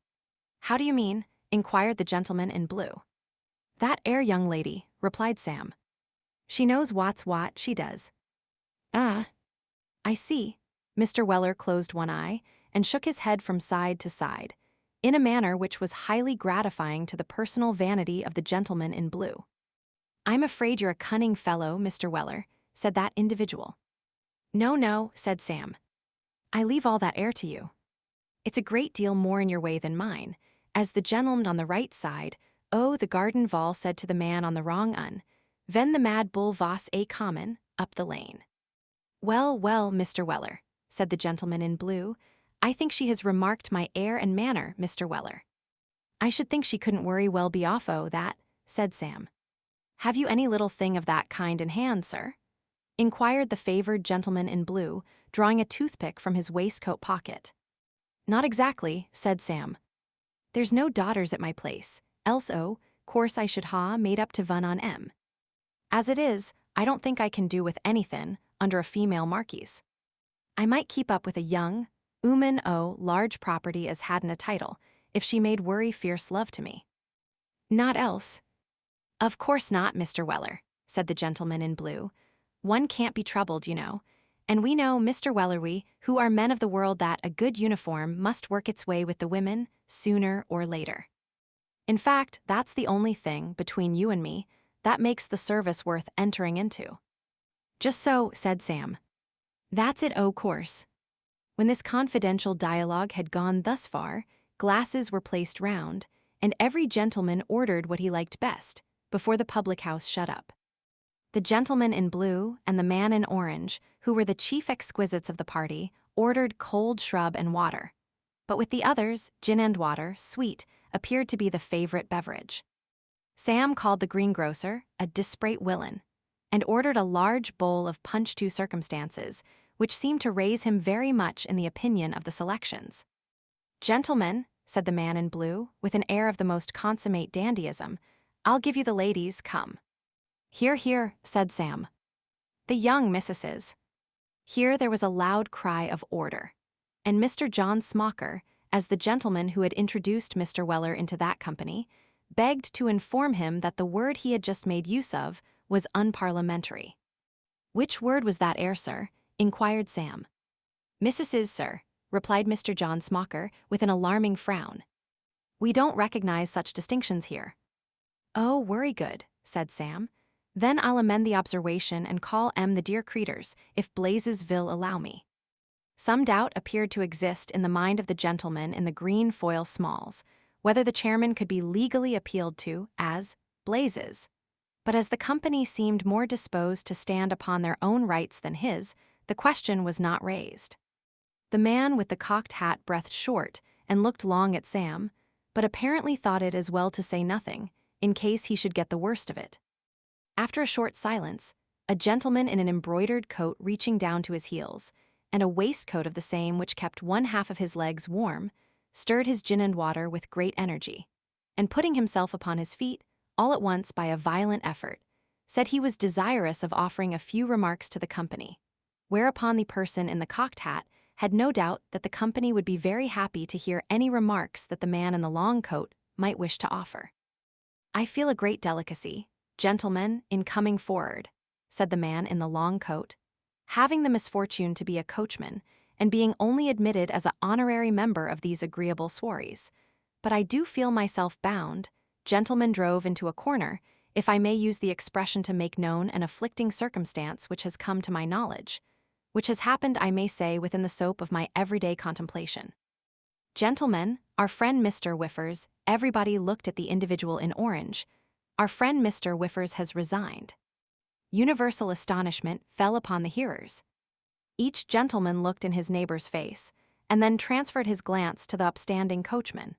How do you mean? Inquired the gentleman in blue. That young lady, replied Sam. She knows what's what, she does. I see. Mr. Weller closed one eye and shook his head from side to side, in a manner which was highly gratifying to the personal vanity of the gentleman in blue. I'm afraid you're a cunning fellow, Mr. Weller, said that individual. No, said Sam. I leave all that to you. It's a great deal more in your way than mine, as the gentleman on the right side, the garden val said to the man on the wrong ven the mad bull vos a common, up the lane. Well, Mr. Weller, said the gentleman in blue, I think she has remarked my air and manner, Mr. Weller. I should think she couldn't worry well be off that, said Sam. Have you any little thing of that kind in hand, sir? Inquired the favored gentleman in blue, drawing a toothpick from his waistcoat pocket. Not exactly, said Sam. There's no daughters at my place, else course I should made up to vun on em. As it is, I don't think I can do with anythin' under a female marquise. I might keep up with a young, large property as hadn't a title, if she made worry fierce love to me. Not else. Of course not, Mr. Weller, said the gentleman in blue. One can't be troubled, you know, and we know, Mr. Weller, we, who are men of the world, that a good uniform must work its way with the women, sooner or later. In fact, that's the only thing, between you and me, that makes the service worth entering into. Just so, said Sam. That's it, course. When this confidential dialogue had gone thus far, glasses were placed round, and every gentleman ordered what he liked best, before the public house shut up. The gentleman in blue and the man in orange, who were the chief exquisites of the party, ordered cold shrub and water. But with the others, gin and water, sweet, appeared to be the favorite beverage. Sam called the greengrocer a disparate villain, and ordered a large bowl of punch to circumstances, which seemed to raise him very much in the opinion of the selections. Gentlemen, said the man in blue, with an air of the most consummate dandyism, I'll give you the ladies, come. Here, said Sam. The young missuses. Here there was a loud cry of order, and Mr. John Smocker, as the gentleman who had introduced Mr. Weller into that company, begged to inform him that the word he had just made use of was unparliamentary. Which word was that, sir? Inquired Sam. Missuses, sir, replied Mr. John Smocker with an alarming frown. "We don't recognize such distinctions here." "Oh, worry good," said Sam. "Then I'll amend the observation and call 'em the dear creeters, if Blazesville allow me." Some doubt appeared to exist in the mind of the gentleman in the green foil smalls, whether the chairman could be legally appealed to as Blazes. But as the company seemed more disposed to stand upon their own rights than his, the question was not raised. The man with the cocked hat breathed short and looked long at Sam, but apparently thought it as well to say nothing, in case he should get the worst of it. After a short silence, a gentleman in an embroidered coat reaching down to his heels, and a waistcoat of the same which kept one half of his legs warm, stirred his gin and water with great energy, and putting himself upon his feet, all at once by a violent effort, said he was desirous of offering a few remarks to the company, whereupon the person in the cocked hat had no doubt that the company would be very happy to hear any remarks that the man in the long coat might wish to offer. "I feel a great delicacy, gentlemen, in coming forward," said the man in the long coat, "having the misfortune to be a coachman, and being only admitted as an honorary member of these agreeable soirees. But I do feel myself bound, gentlemen drove into a corner, if I may use the expression, to make known an afflicting circumstance which has come to my knowledge, which has happened, I may say, within the scope of my everyday contemplation. Gentlemen, our friend Mr. Whiffers," everybody looked at the individual in orange, "our friend Mr. Whiffers has resigned." Universal astonishment fell upon the hearers. Each gentleman looked in his neighbor's face, and then transferred his glance to the upstanding coachman.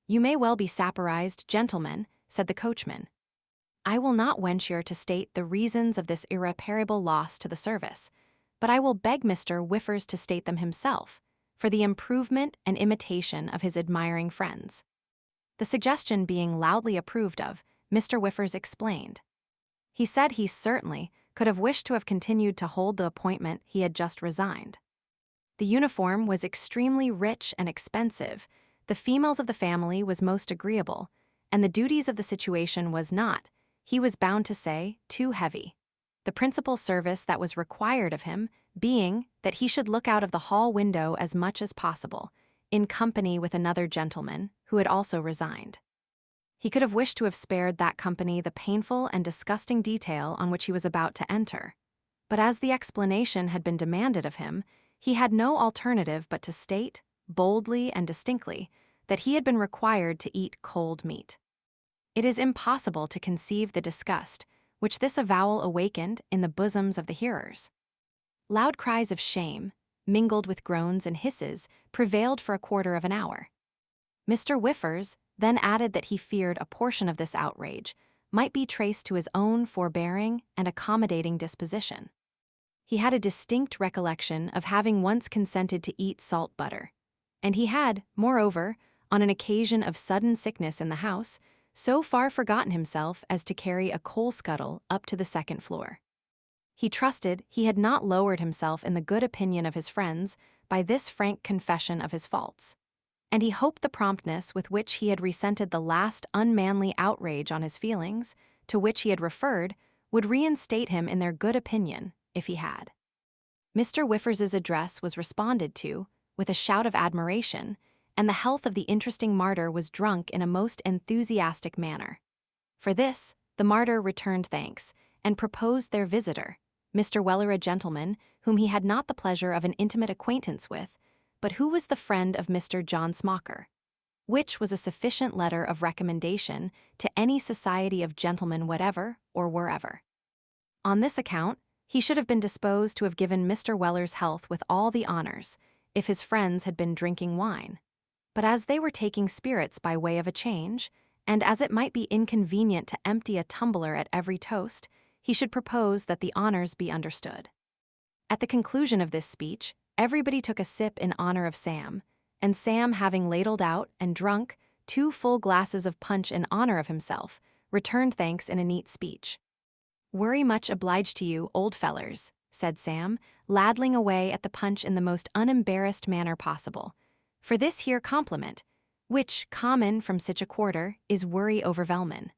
"You may well be sapirized, gentlemen," said the coachman. "I will not venture to state the reasons of this irreparable loss to the service, but I will beg Mr. Whiffers to state them himself, for the improvement and imitation of his admiring friends." The suggestion being loudly approved of, Mr. Whiffers explained. He said he certainly could have wished to have continued to hold the appointment he had just resigned. The uniform was extremely rich and expensive, the females of the family was most agreeable, and the duties of the situation was not, he was bound to say, too heavy. The principal service that was required of him being that he should look out of the hall window as much as possible, in company with another gentleman who had also resigned. He could have wished to have spared that company the painful and disgusting detail on which he was about to enter, but as the explanation had been demanded of him, he had no alternative but to state, boldly and distinctly, that he had been required to eat cold meat. It is impossible to conceive the disgust which this avowal awakened in the bosoms of the hearers. Loud cries of shame, mingled with groans and hisses, prevailed for a quarter of an hour. Mr. Whiffers then added that he feared a portion of this outrage might be traced to his own forbearing and accommodating disposition. He had a distinct recollection of having once consented to eat salt butter, and he had, moreover, on an occasion of sudden sickness in the house, so far forgotten himself as to carry a coal scuttle up to the second floor. He trusted he had not lowered himself in the good opinion of his friends by this frank confession of his faults, and he hoped the promptness with which he had resented the last unmanly outrage on his feelings, to which he had referred, would reinstate him in their good opinion, if he had. Mr. Whiffers's address was responded to with a shout of admiration, and the health of the interesting martyr was drunk in a most enthusiastic manner. For this, the martyr returned thanks, and proposed their visitor, Mr. Weller, a gentleman whom he had not the pleasure of an intimate acquaintance with, but who was the friend of Mr. John Smocker, which was a sufficient letter of recommendation to any society of gentlemen whatever or wherever. On this account, he should have been disposed to have given Mr. Weller's health with all the honors, if his friends had been drinking wine. But as they were taking spirits by way of a change, and as it might be inconvenient to empty a tumbler at every toast, he should propose that the honors be understood. At the conclusion of this speech, everybody took a sip in honor of Sam, and Sam, having ladled out and drunk 2 full glasses of punch in honor of himself, returned thanks in a neat speech. "Worry much obliged to you, old fellers," said Sam, ladling away at the punch in the most unembarrassed manner possible, "for this here compliment, which, common from sich a quarter, is worry overvelmin'.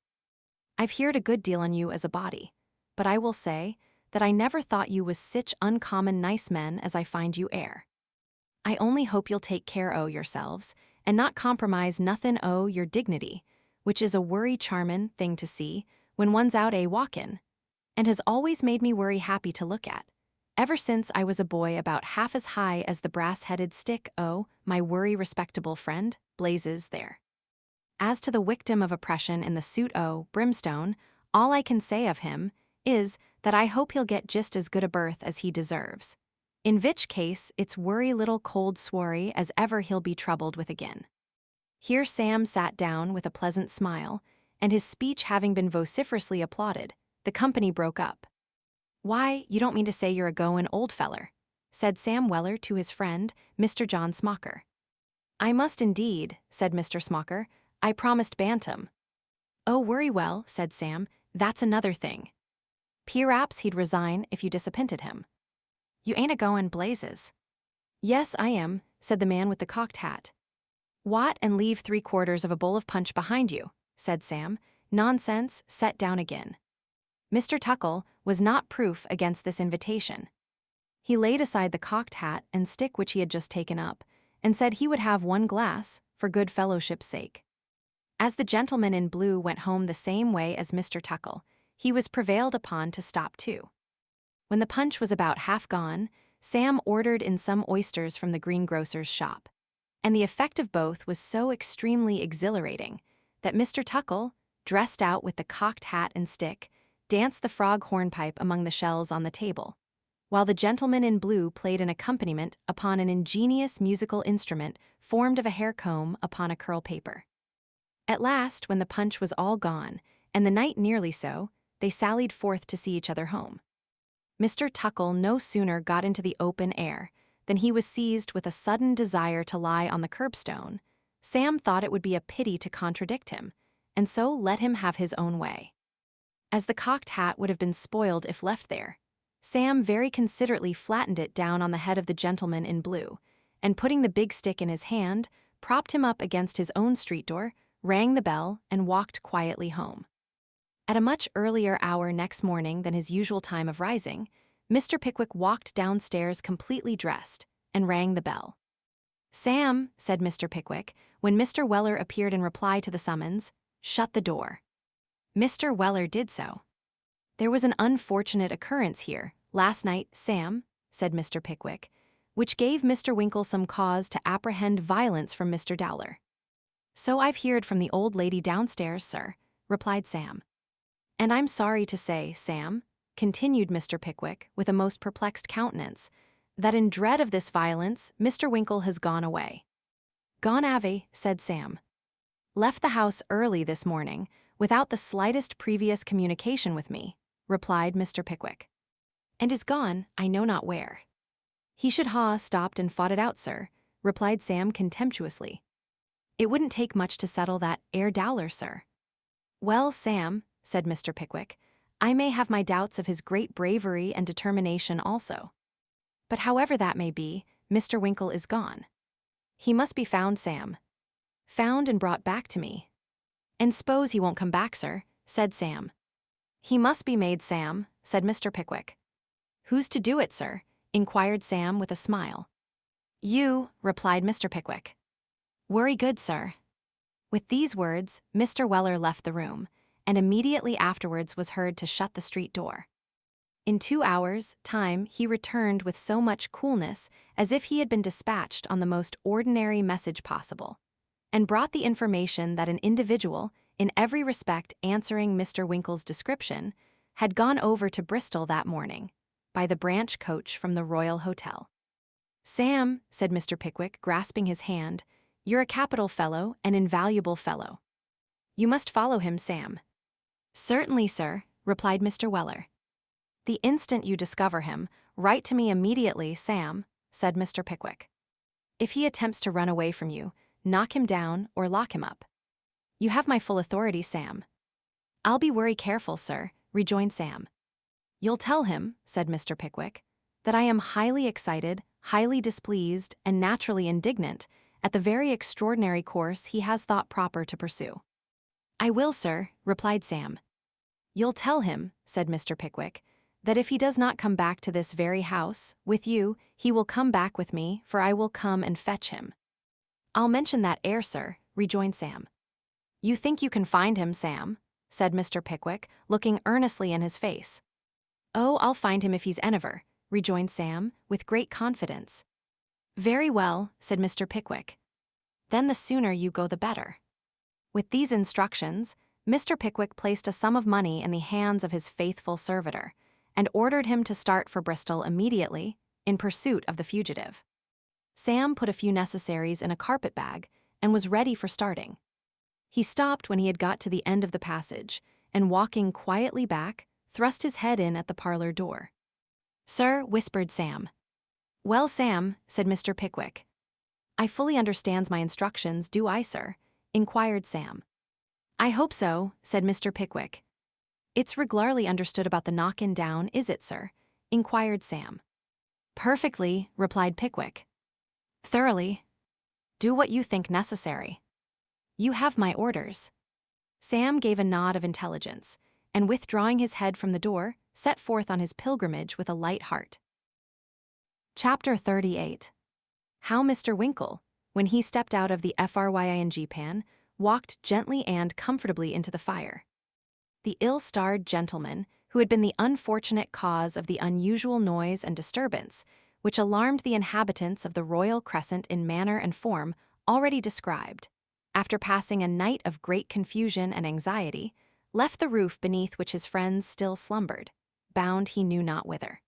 I've heard a good deal on you as a body, but I will say that I never thought you was sich uncommon nice men as I find you air." I only hope you'll take care o' yourselves, and not compromise nothin' o' your dignity, which is a worry charmin' thing to see when one's out walkin', and has always made me worry happy to look at, ever since I was a boy about half as high as the brass-headed stick o' my worry respectable friend, Blazes, there. As to the victim of oppression in the suit o' brimstone, all I can say of him is that I hope he'll get just as good a berth as he deserves. In which case, it's worry little cold sworry as ever he'll be troubled with again. Here Sam sat down with a pleasant smile, and his speech having been vociferously applauded, the company broke up. "Why, you don't mean to say you're a goin' old feller," said Sam Weller to his friend, Mr. John Smocker. "I must indeed," said Mr. Smocker. "I promised Bantam." "Oh, worry well," said Sam. "That's another thing. P'raps he'd resign if you disappointed him. You ain't a-goin', Blazes?" "Yes, I am," said the man with the cocked hat. "What, and leave 3/4 of a bowl of punch behind you?" said Sam. "Nonsense, set down again." Mr. Tuckle was not proof against this invitation. He laid aside the cocked hat and stick which he had just taken up, and said he would have one glass, for good fellowship's sake. As the gentleman in blue went home the same way as Mr. Tuckle, he was prevailed upon to stop too. When the punch was about half gone, Sam ordered in some oysters from the greengrocer's shop, and the effect of both was so extremely exhilarating that Mr. Tuckle, dressed out with the cocked hat and stick, danced the frog hornpipe among the shells on the table, while the gentleman in blue played an accompaniment upon an ingenious musical instrument formed of a hair comb upon a curl paper. At last, when the punch was all gone, and the night nearly so, they sallied forth to see each other home. Mr. Tuckle no sooner got into the open air than he was seized with a sudden desire to lie on the curbstone. Sam thought it would be a pity to contradict him, and so let him have his own way. As the cocked hat would have been spoiled if left there, Sam very considerately flattened it down on the head of the gentleman in blue, and putting the big stick in his hand, propped him up against his own street door, rang the bell, and walked quietly home. At a much earlier hour next morning than his usual time of rising, Mr. Pickwick walked downstairs completely dressed, and rang the bell. "Sam," said Mr. Pickwick, when Mr. Weller appeared in reply to the summons, "shut the door." Mr. Weller did so. "There was an unfortunate occurrence here, last night, Sam," said Mr. Pickwick, "which gave Mr. Winkle some cause to apprehend violence from Mr. Dowler." "So I've heard from the old lady downstairs, sir," replied Sam. "And I'm sorry to say, Sam," continued Mr. Pickwick with a most perplexed countenance, "that in dread of this violence, Mr. Winkle has gone away." "Gone avay," said Sam. "Left the house early this morning, without the slightest previous communication with me," replied Mr. Pickwick. "And is gone, I know not where." "He should ha' stopped and fought it out, sir," replied Sam contemptuously. "It wouldn't take much to settle that Dowler, sir." "Well, Sam," said Mr. Pickwick, "I may have my doubts of his great bravery and determination also. But however that may be, Mr. Winkle is gone. He must be found, Sam. Found and brought back to me." "And s'pose he won't come back, sir," said Sam. "He must be made, Sam," said Mr. Pickwick. "Who's to do it, sir?" inquired Sam with a smile. "You," replied Mr. Pickwick. "Worry good, sir." With these words, Mr. Weller left the room, and immediately afterwards was heard to shut the street door. In 2 hours' time he returned with so much coolness as if he had been dispatched on the most ordinary message possible, and brought the information that an individual, in every respect answering Mr. Winkle's description, had gone over to Bristol that morning, by the branch coach from the Royal Hotel. "Sam," said Mr. Pickwick, grasping his hand, "you're a capital fellow, an invaluable fellow. You must follow him, Sam." "Certainly, sir," replied Mr. Weller. "The instant you discover him, write to me immediately, Sam," said Mr. Pickwick. "If he attempts to run away from you, knock him down or lock him up. You have my full authority, Sam." "I'll be worry careful, sir," rejoined Sam. "You'll tell him," said Mr. Pickwick, "that I am highly excited, highly displeased, and naturally indignant at the very extraordinary course he has thought proper to pursue." "I will, sir," replied Sam. "You'll tell him," said Mr. Pickwick, that if he does not come back to this very house, with you, he will come back with me, for I will come and fetch him." "I'll mention that ere, sir," rejoined Sam. "You think you can find him, Sam?" said Mr. Pickwick, looking earnestly in his face. "Oh, I'll find him if he's eniver," rejoined Sam, with great confidence. "Very well," said Mr. Pickwick. "Then the sooner you go the better." With these instructions, Mr. Pickwick placed a sum of money in the hands of his faithful servitor, and ordered him to start for Bristol immediately, in pursuit of the fugitive. Sam put a few necessaries in a carpet-bag, and was ready for starting. He stopped when he had got to the end of the passage, and walking quietly back, thrust his head in at the parlor door. "Sir," whispered Sam. "Well, Sam," said Mr. Pickwick. "I fully understands my instructions, do I, sir?" inquired Sam. "I hope so," said Mr. Pickwick. "It's regularly understood about the knockin' down, is it, sir?" inquired Sam. "Perfectly," replied Pickwick. "Thoroughly. Do what you think necessary." "You have my orders." Sam gave a nod of intelligence, and withdrawing his head from the door, set forth on his pilgrimage with a light heart. Chapter 38. How Mr. Winkle, when he stepped out of the Frying pan, walked gently and comfortably into the fire. The ill-starred gentleman, who had been the unfortunate cause of the unusual noise and disturbance, which alarmed the inhabitants of the Royal Crescent in manner and form already described, after passing a night of great confusion and anxiety, left the roof beneath which his friends still slumbered, bound he knew not whither.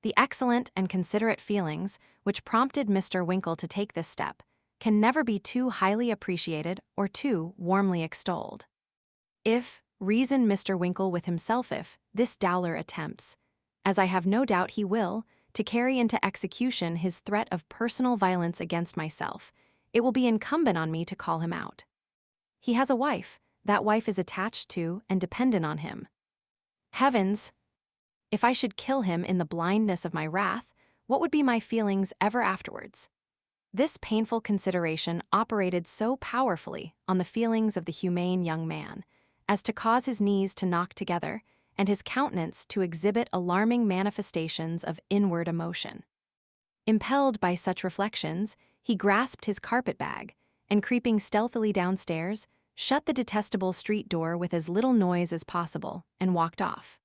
The excellent and considerate feelings which prompted Mr. Winkle to take this step can never be too highly appreciated or too warmly extolled. If, reasoned Mr. Winkle with himself, if this Dowler attempts, as I have no doubt he will, to carry into execution his threat of personal violence against myself, it will be incumbent on me to call him out. He has a wife, that wife is attached to and dependent on him. Heavens! If I should kill him in the blindness of my wrath, what would be my feelings ever afterwards? This painful consideration operated so powerfully on the feelings of the humane young man, as to cause his knees to knock together, and his countenance to exhibit alarming manifestations of inward emotion. Impelled by such reflections, he grasped his carpet-bag, and creeping stealthily downstairs, shut the detestable street door with as little noise as possible, and walked off.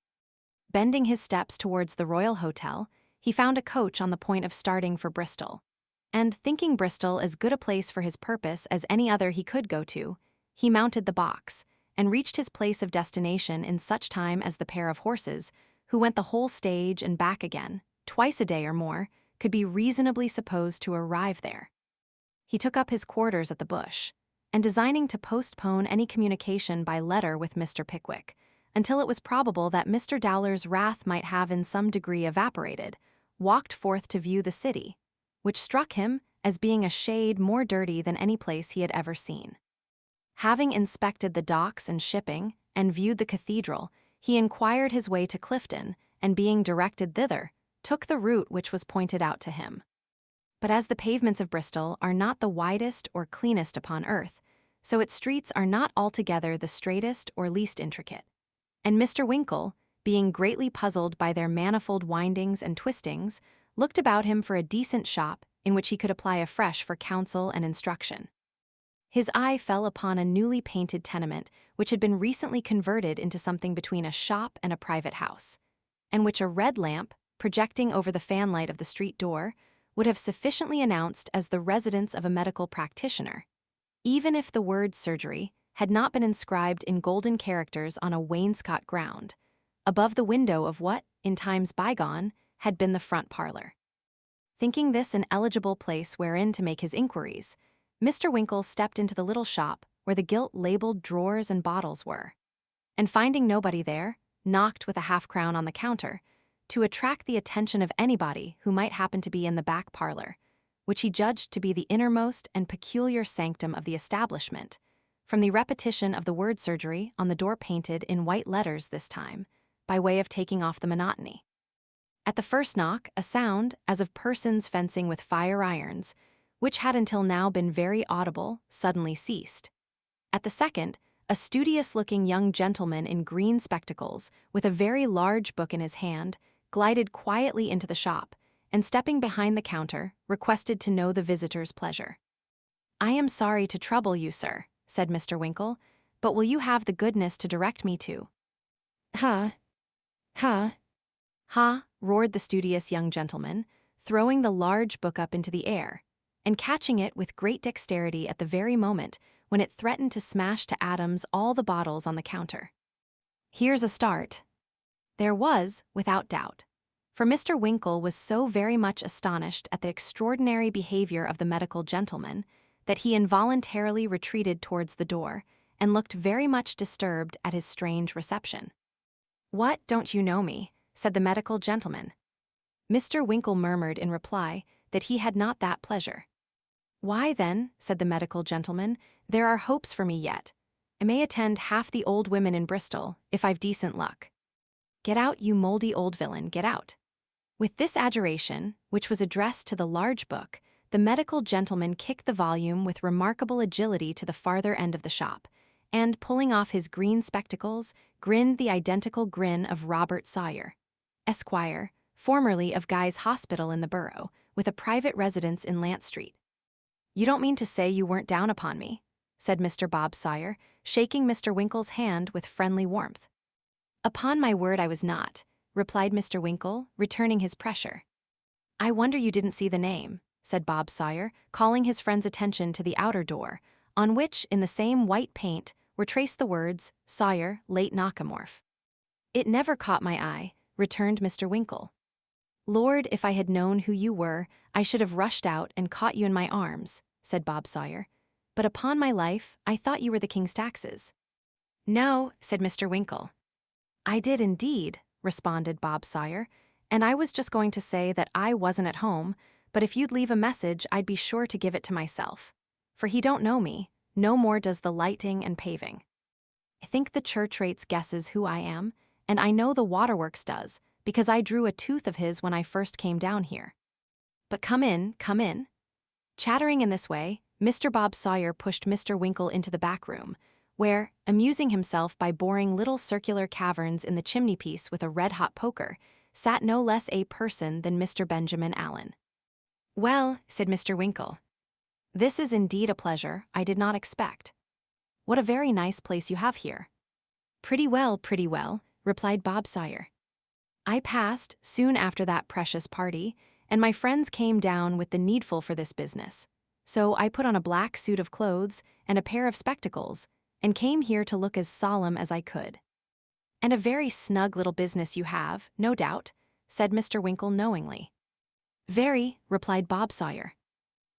Bending his steps towards the Royal Hotel, he found a coach on the point of starting for Bristol, and thinking Bristol as good a place for his purpose as any other he could go to, he mounted the box, and reached his place of destination in such time as the pair of horses, who went the whole stage and back again, twice a day or more, could be reasonably supposed to arrive there. He took up his quarters at the Bush, and designing to postpone any communication by letter with Mr. Pickwick, until it was probable that Mr. Dowler's wrath might have in some degree evaporated, walked forth to view the city, which struck him as being a shade more dirty than any place he had ever seen. Having inspected the docks and shipping, and viewed the cathedral, he inquired his way to Clifton, and being directed thither, took the route which was pointed out to him. But as the pavements of Bristol are not the widest or cleanest upon earth, so its streets are not altogether the straightest or least intricate. And Mr. Winkle, being greatly puzzled by their manifold windings and twistings, looked about him for a decent shop in which he could apply afresh for counsel and instruction. His eye fell upon a newly painted tenement which had been recently converted into something between a shop and a private house, and which a red lamp, projecting over the fanlight of the street door, would have sufficiently announced as the residence of a medical practitioner, even if the word surgery had not been inscribed in golden characters on a wainscot ground, above the window of what, in times bygone, had been the front parlor. Thinking this an eligible place wherein to make his inquiries, Mr. Winkle stepped into the little shop where the gilt-labeled drawers and bottles were, and finding nobody there, knocked with a half-crown on the counter, to attract the attention of anybody who might happen to be in the back parlor, which he judged to be the innermost and peculiar sanctum of the establishment, from the repetition of the word surgery on the door painted in white letters this time, by way of taking off the monotony. At the first knock, a sound, as of persons fencing with fire-irons, which had until now been very audible, suddenly ceased. At the second, A studious-looking young gentleman in green spectacles, with a very large book in his hand, glided quietly into the shop, and stepping behind the counter, requested to know the visitor's pleasure. "I am sorry to trouble you, sir," said Mr. Winkle, "but will you have the goodness to direct me to—" "Huh? Huh? Ha!" roared the studious young gentleman, throwing the large book up into the air, and catching it with great dexterity at the very moment when it threatened to smash to atoms all the bottles on the counter. "Here's a start." There was, without doubt, for Mr. Winkle was so very much astonished at the extraordinary behavior of the medical gentleman that he involuntarily retreated towards the door and looked very much disturbed at his strange reception. "What, don't you know me?" said the medical gentleman. Mr. Winkle murmured in reply that he had not that pleasure. "Why, then," said the medical gentleman, "there are hopes for me yet. I may attend half the old women in Bristol, if I've decent luck. Get out, you mouldy old villain, get out." With this adjuration, which was addressed to the large book, the medical gentleman kicked the volume with remarkable agility to the farther end of the shop, and, pulling off his green spectacles, grinned the identical grin of Robert Sawyer, Esquire, formerly of Guy's Hospital in the Borough, with a private residence in Lant Street. "You don't mean to say you weren't down upon me?" said Mr. Bob Sawyer, shaking Mr. Winkle's hand with friendly warmth. "Upon my word I was not," replied Mr. Winkle, returning his pressure. "I wonder you didn't see the name," said Bob Sawyer, calling his friend's attention to the outer door, on which, in the same white paint, were traced the words, "Sawyer, late Nakamorph." "It never caught my eye," returned Mr. Winkle. "Lord, if I had known who you were, I should have rushed out and caught you in my arms," said Bob Sawyer. "But upon my life, I thought you were the King's Taxes." "No," said Mr. Winkle. "I did indeed," responded Bob Sawyer, "and I was just going to say that I wasn't at home, but if you'd leave a message, I'd be sure to give it to myself. For he don't know me, no more does the lighting and paving. I think the church rates guesses who I am, and I know the waterworks does, because I drew a tooth of his when I first came down here. But come in, come in." Chattering in this way, Mr. Bob Sawyer pushed Mr. Winkle into the back room, where, amusing himself by boring little circular caverns in the chimney-piece with a red-hot poker, sat no less a person than Mr. Benjamin Allen. "Well," said Mr. Winkle, "this is indeed a pleasure I did not expect. What a very nice place you have here." Pretty well," replied Bob Sawyer. "I passed soon after that precious party, and my friends came down with the needful for this business. So I put on a black suit of clothes and a pair of spectacles, and came here to look as solemn as I could." "And a very snug little business you have, no doubt," said Mr. Winkle knowingly. "Very," replied Bob Sawyer.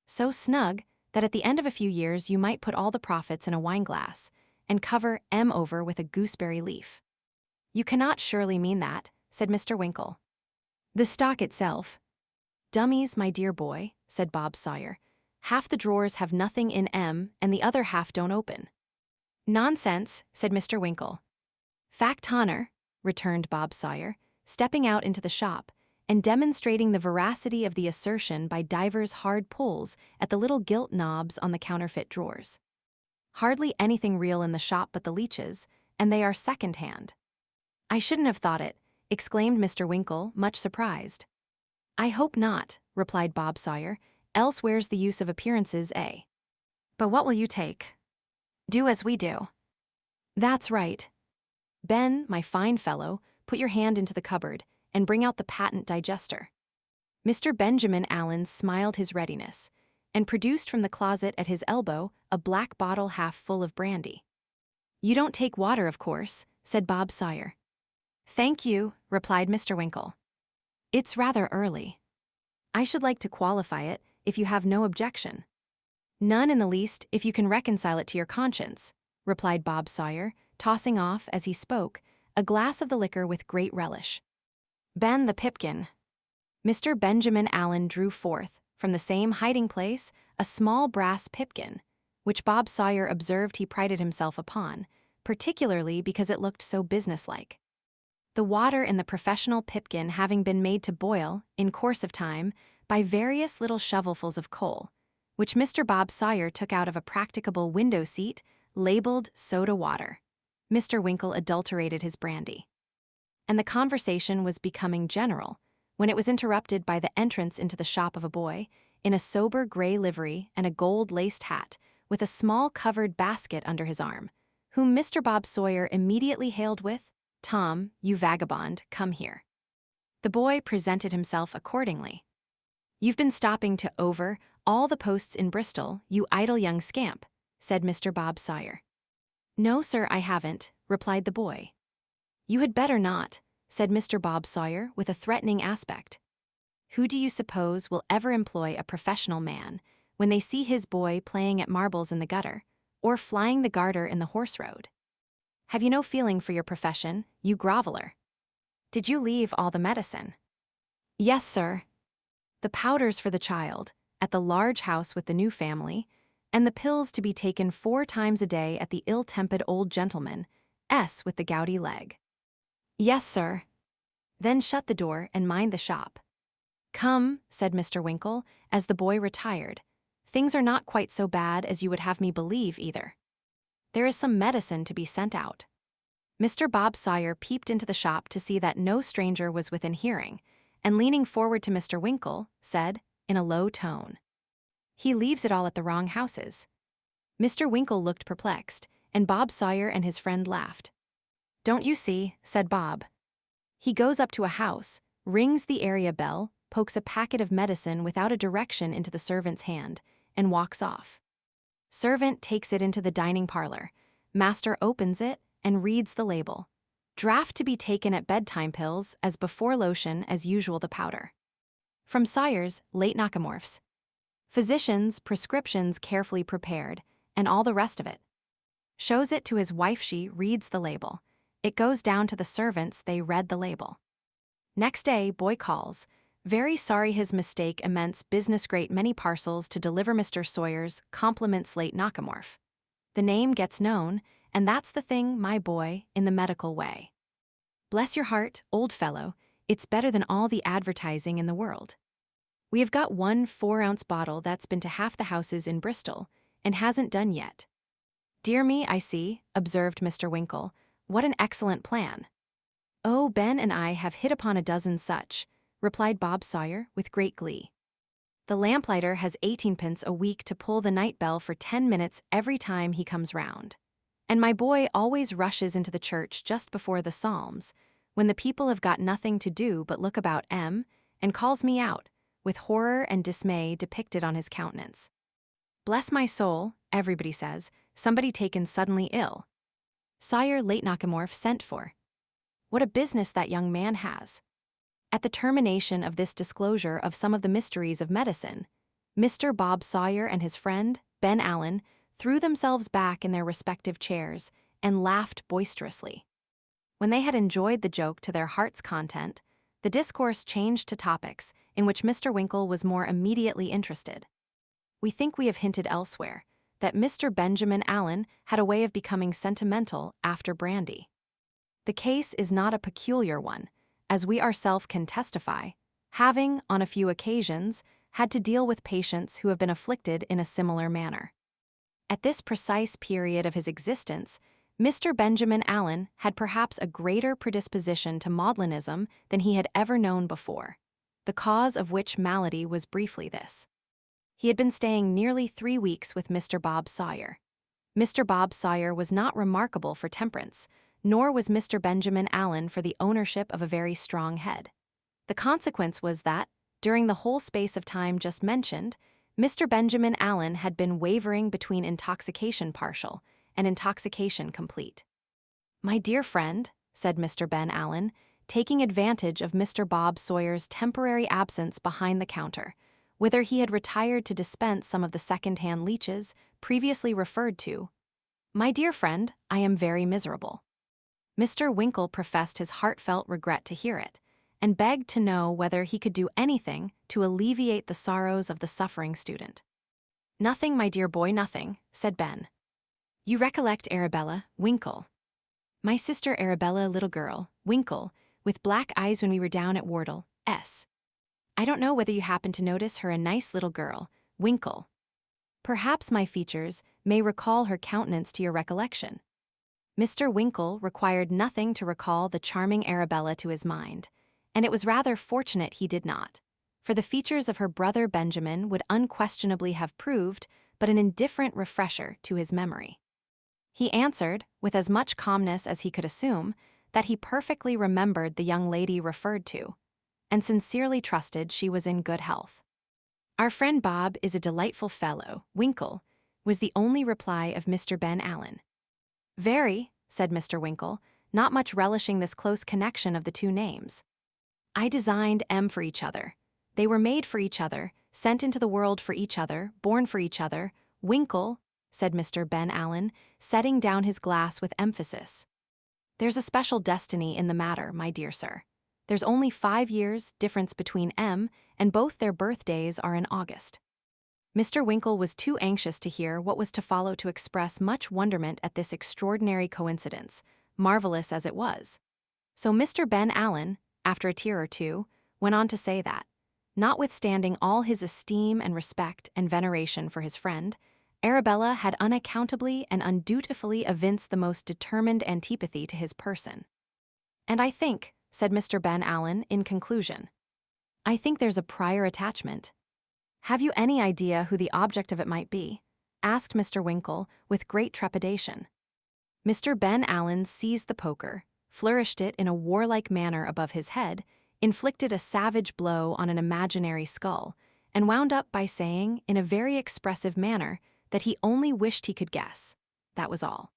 "So snug that at the end of a few years you might put all the profits in a wineglass, and cover M over with a gooseberry leaf." "You cannot surely mean that," said Mr. Winkle. "The stock itself—" "Dummies, my dear boy," said Bob Sawyer. "Half the drawers have nothing in M, and the other half don't open." "Nonsense," said Mr. Winkle. "Fact honor," returned Bob Sawyer, stepping out into the shop, and demonstrating the veracity of the assertion by divers hard pulls at the little gilt knobs on the counterfeit drawers. "Hardly anything real in the shop but the leeches, and they are second-hand." "I shouldn't have thought it," exclaimed Mr. Winkle, much surprised. "I hope not," replied Bob Sawyer, "else where's the use of appearances, eh? But what will you take?" "Do as we do." "That's right. Ben, my fine fellow, put your hand into the cupboard, and bring out the patent digester." Mr. Benjamin Allen smiled his readiness, and produced from the closet at his elbow a black bottle half full of brandy. "You don't take water, of course," said Bob Sawyer. "Thank you," replied Mr. Winkle. "It's rather early. I should like to qualify it, if you have no objection." "None in the least, if you can reconcile it to your conscience," replied Bob Sawyer, tossing off, as he spoke, a glass of the liquor with great relish. "Ben the Pipkin." Mr. Benjamin Allen drew forth, from the same hiding-place, a small brass pipkin, which Bob Sawyer observed he prided himself upon, particularly because it looked so businesslike. The water in the professional pipkin having been made to boil, in course of time, by various little shovelfuls of coal, which Mr. Bob Sawyer took out of a practicable window seat, labeled soda water. Mr. Winkle adulterated his brandy. And the conversation was becoming general when it was interrupted by the entrance into the shop of a boy in a sober gray livery and a gold-laced hat, with a small covered basket under his arm, whom Mr. Bob Sawyer immediately hailed with, "Tom, you vagabond, come here." The boy presented himself accordingly. "You've been stopping to over all the posts in Bristol, you idle young scamp," said Mr. Bob Sawyer. "No, sir, I haven't," replied the boy. "You had better not," said Mr. Bob Sawyer with a threatening aspect. "Who do you suppose will ever employ a professional man when they see his boy playing at marbles in the gutter, or flying the garter in the horse road? Have you no feeling for your profession, you groveler? Did you leave all the medicine?" "Yes, sir. The powders for the child, at the large house with the new family, and the pills to be taken 4 times a day at the ill-tempered old gentleman, S. with the gouty leg." "Yes, sir." "Then shut the door and mind the shop." "Come," said Mr. Winkle, as the boy retired. "Things are not quite so bad as you would have me believe, either. There is some medicine to be sent out." Mr. Bob Sawyer peeped into the shop to see that no stranger was within hearing, and leaning forward to Mr. Winkle, said, in a low tone, "He leaves it all at the wrong houses." Mr. Winkle looked perplexed, and Bob Sawyer and his friend laughed. "Don't you see?" said Bob. "He goes up to a house, rings the area bell, pokes a packet of medicine without a direction into the servant's hand, and walks off. Servant takes it into the dining parlor. Master opens it and reads the label. Draught to be taken at bedtime, pills, as before, lotion, as usual the powder. From Sawyer's Late Nocomorphs. Physicians, prescriptions carefully prepared, and all the rest of it. Shows it to his wife, she reads the label. It goes down to the servants, they read the label. Next day, boy calls. Very sorry his mistake, immense business, great many parcels to deliver Mr. Sawyer's compliments, Late Nocomorph. The name gets known, and that's the thing, my boy, in the medical way. Bless your heart, old fellow, it's better than all the advertising in the world. We have got 1 4-ounce bottle that's been to half the houses in Bristol, and hasn't done yet." "Dear me, I see," observed Mr. Winkle. "What an excellent plan." "Oh, Ben and I have hit upon a dozen such," replied Bob Sawyer with great glee. "The lamplighter has 18 pence a week to pull the night bell for 10 minutes every time he comes round. And my boy always rushes into the church just before the psalms, when the people have got nothing to do but look about and calls me out, with horror and dismay depicted on his countenance. 'Bless my soul,' everybody says, 'somebody taken suddenly ill.' Sawyer Late Nocomorph sent for. What a business that young man has." At the termination of this disclosure of some of the mysteries of medicine, Mr. Bob Sawyer and his friend, Ben Allen, threw themselves back in their respective chairs and laughed boisterously. When they had enjoyed the joke to their heart's content, the discourse changed to topics in which Mr. Winkle was more immediately interested. We think we have hinted elsewhere that Mr. Benjamin Allen had a way of becoming sentimental after brandy. The case is not a peculiar one, as we ourselves can testify, having, on a few occasions, had to deal with patients who have been afflicted in a similar manner. At this precise period of his existence, Mr. Benjamin Allen had perhaps a greater predisposition to maudlinism than he had ever known before, the cause of which malady was briefly this. He had been staying nearly 3 weeks with Mr. Bob Sawyer. Mr. Bob Sawyer was not remarkable for temperance, nor was Mr. Benjamin Allen for the ownership of a very strong head. The consequence was that, during the whole space of time just mentioned, Mr. Benjamin Allen had been wavering between intoxication partial and intoxication complete. "My dear friend," said Mr. Ben Allen, taking advantage of Mr. Bob Sawyer's temporary absence behind the counter, whither he had retired to dispense some of the second-hand leeches previously referred to, "my dear friend, I am very miserable." Mr. Winkle professed his heartfelt regret to hear it, and begged to know whether he could do anything to alleviate the sorrows of the suffering student. "Nothing, my dear boy, nothing," said Ben. "You recollect Arabella, Winkle? My sister Arabella, little girl, Winkle, with black eyes when we were down at Wardle, S. I don't know whether you happened to notice her, a nice little girl, Winkle." Perhaps my features may recall her countenance to your recollection. Mr. Winkle required nothing to recall the charming Arabella to his mind, and it was rather fortunate he did not, for the features of her brother Benjamin would unquestionably have proved but an indifferent refresher to his memory. He answered, with as much calmness as he could assume, that he perfectly remembered the young lady referred to, and sincerely trusted she was in good health. "Our friend Bob is a delightful fellow, Winkle," was the only reply of Mr. Ben Allen. "Very," said Mr. Winkle, not much relishing this close connection of the two names. "I designed M for each other. They were made for each other, sent into the world for each other, born for each other. Winkle," said Mr. Ben Allen, setting down his glass with emphasis. "There's a special destiny in the matter, my dear sir. There's only 5 years difference between M, and both their birthdays are in August." Mr. Winkle was too anxious to hear what was to follow to express much wonderment at this extraordinary coincidence, marvelous as it was. So Mr. Ben Allen, after a tear or two, went on to say that, notwithstanding all his esteem and respect and veneration for his friend, Arabella had unaccountably and undutifully evinced the most determined antipathy to his person. "And I think," said Mr. Ben Allen in conclusion, "I think there's a prior attachment." "Have you any idea who the object of it might be?" asked Mr. Winkle with great trepidation. Mr. Ben Allen seized the poker, flourished it in a warlike manner above his head, inflicted a savage blow on an imaginary skull, and wound up by saying, in a very expressive manner, that he only wished he could guess. That was all.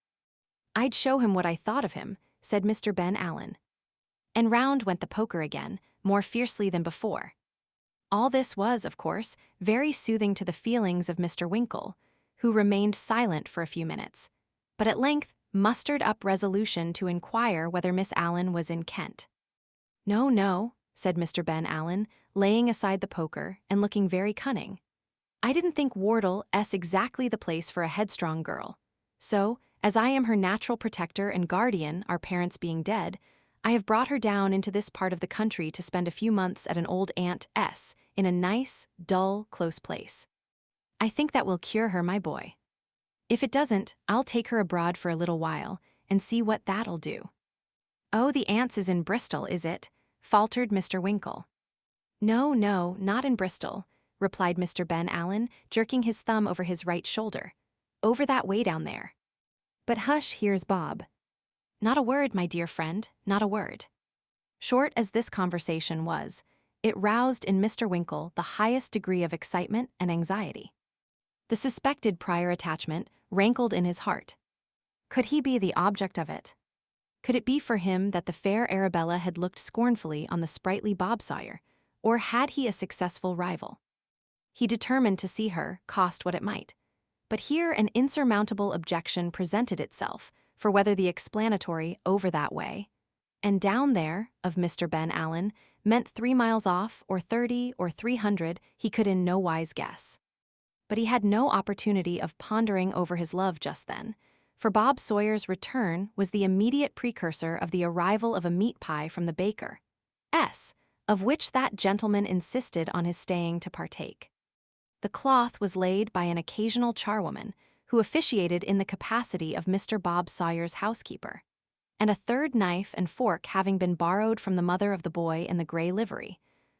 "I'd show him what I thought of him," said Mr. Ben Allen. And round went the poker again, more fiercely than before. All this was, of course, very soothing to the feelings of Mr. Winkle, who remained silent for a few minutes, but at length mustered up resolution to inquire whether Miss Allen was in Kent. "No, no," said Mr. Ben Allen, laying aside the poker and looking very cunning. "I didn't think Wardle-s exactly the place for a headstrong girl. So, as I am her natural protector and guardian, our parents being dead, I have brought her down into this part of the country to spend a few months at an old aunt's in a nice, dull, close place. I think that will cure her, my boy. If it doesn't, I'll take her abroad for a little while and see what that'll do." "Oh, the aunt's is in Bristol, is it?" faltered Mr. Winkle. "No, no, not in Bristol," replied Mr. Ben Allen, jerking his thumb over his right shoulder. "Over that way down there. But hush, here's Bob. Not a word, my dear friend, not a word." Short as this conversation was, it roused in Mr. Winkle the highest degree of excitement and anxiety. The suspected prior attachment rankled in his heart. Could he be the object of it? Could it be for him that the fair Arabella had looked scornfully on the sprightly Bob Sawyer, or had he a successful rival? He determined to see her, cost what it might. But here an insurmountable objection presented itself, for whether the explanatory "over that way" and "down there" of Mr. Ben Allen meant 3 miles off, or 30, or 300, he could in no wise guess. But he had no opportunity of pondering over his love just then, for Bob Sawyer's return was the immediate precursor of the arrival of a meat pie from the baker, of which that gentleman insisted on his staying to partake. The cloth was laid by an occasional charwoman, who officiated in the capacity of Mr. Bob Sawyer's housekeeper, and a third knife and fork having been borrowed from the mother of the boy in the gray livery,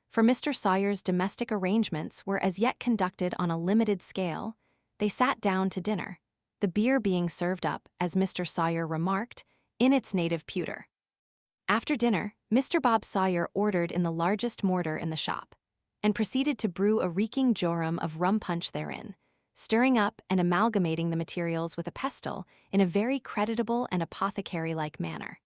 for Mr. Sawyer's domestic arrangements were as yet conducted on a limited scale, they sat down to dinner, the beer being served up, as Mr. Sawyer remarked, in its native pewter. After dinner, Mr. Bob Sawyer ordered in the largest mortar in the shop, and proceeded to brew a reeking jorum of rum punch therein, stirring up and amalgamating the materials with a pestle in a very creditable and apothecary-like manner.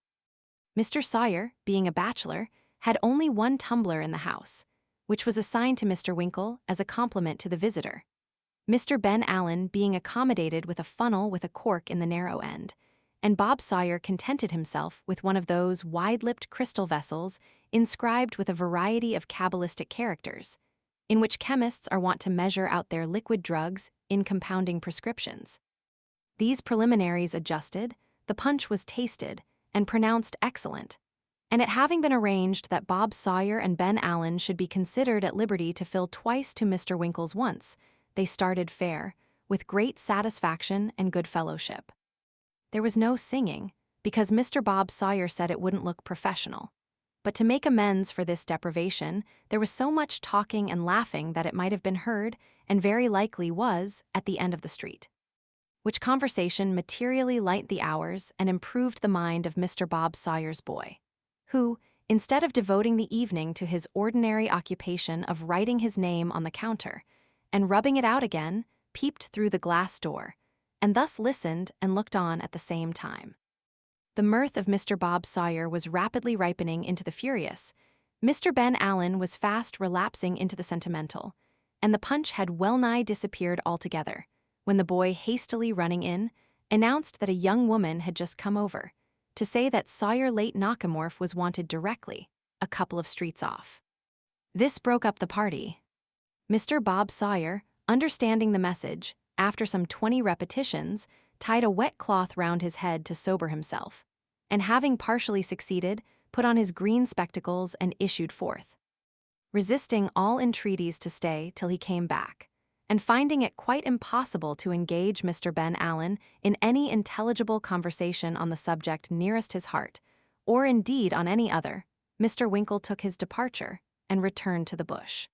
Mr. Sawyer, being a bachelor, had only 1 tumbler in the house, which was assigned to Mr. Winkle as a compliment to the visitor, Mr. Ben Allen being accommodated with a funnel with a cork in the narrow end, and Bob Sawyer contented himself with one of those wide-lipped crystal vessels inscribed with a variety of cabalistic characters, in which chemists are wont to measure out their liquid drugs in compounding prescriptions. These preliminaries adjusted, the punch was tasted and pronounced excellent, and it having been arranged that Bob Sawyer and Ben Allen should be considered at liberty to fill twice to Mr. Winkle's once, they started fair, with great satisfaction and good fellowship. There was no singing, because Mr. Bob Sawyer said it wouldn't look professional. But to make amends for this deprivation, there was so much talking and laughing that it might have been heard, and very likely was, at the end of the street. Which conversation materially lightened the hours and improved the mind of Mr. Bob Sawyer's boy, who, instead of devoting the evening to his ordinary occupation of writing his name on the counter and rubbing it out again, peeped through the glass door, and thus listened and looked on at the same time. The mirth of Mr. Bob Sawyer was rapidly ripening into the furious. Mr. Ben Allen was fast relapsing into the sentimental, and the punch had well-nigh disappeared altogether, when the boy, hastily running in, announced that a young woman had just come over, to say that Sawyer Late Knockamorph was wanted directly, a couple of streets off. This broke up the party. Mr. Bob Sawyer, understanding the message, after some 20 repetitions, tied a wet cloth round his head to sober himself, and having partially succeeded, put on his green spectacles and issued forth, resisting all entreaties to stay till he came back, and finding it quite impossible to engage Mr. Ben Allen in any intelligible conversation on the subject nearest his heart, or indeed on any other, Mr. Winkle took his departure and returned to the bush.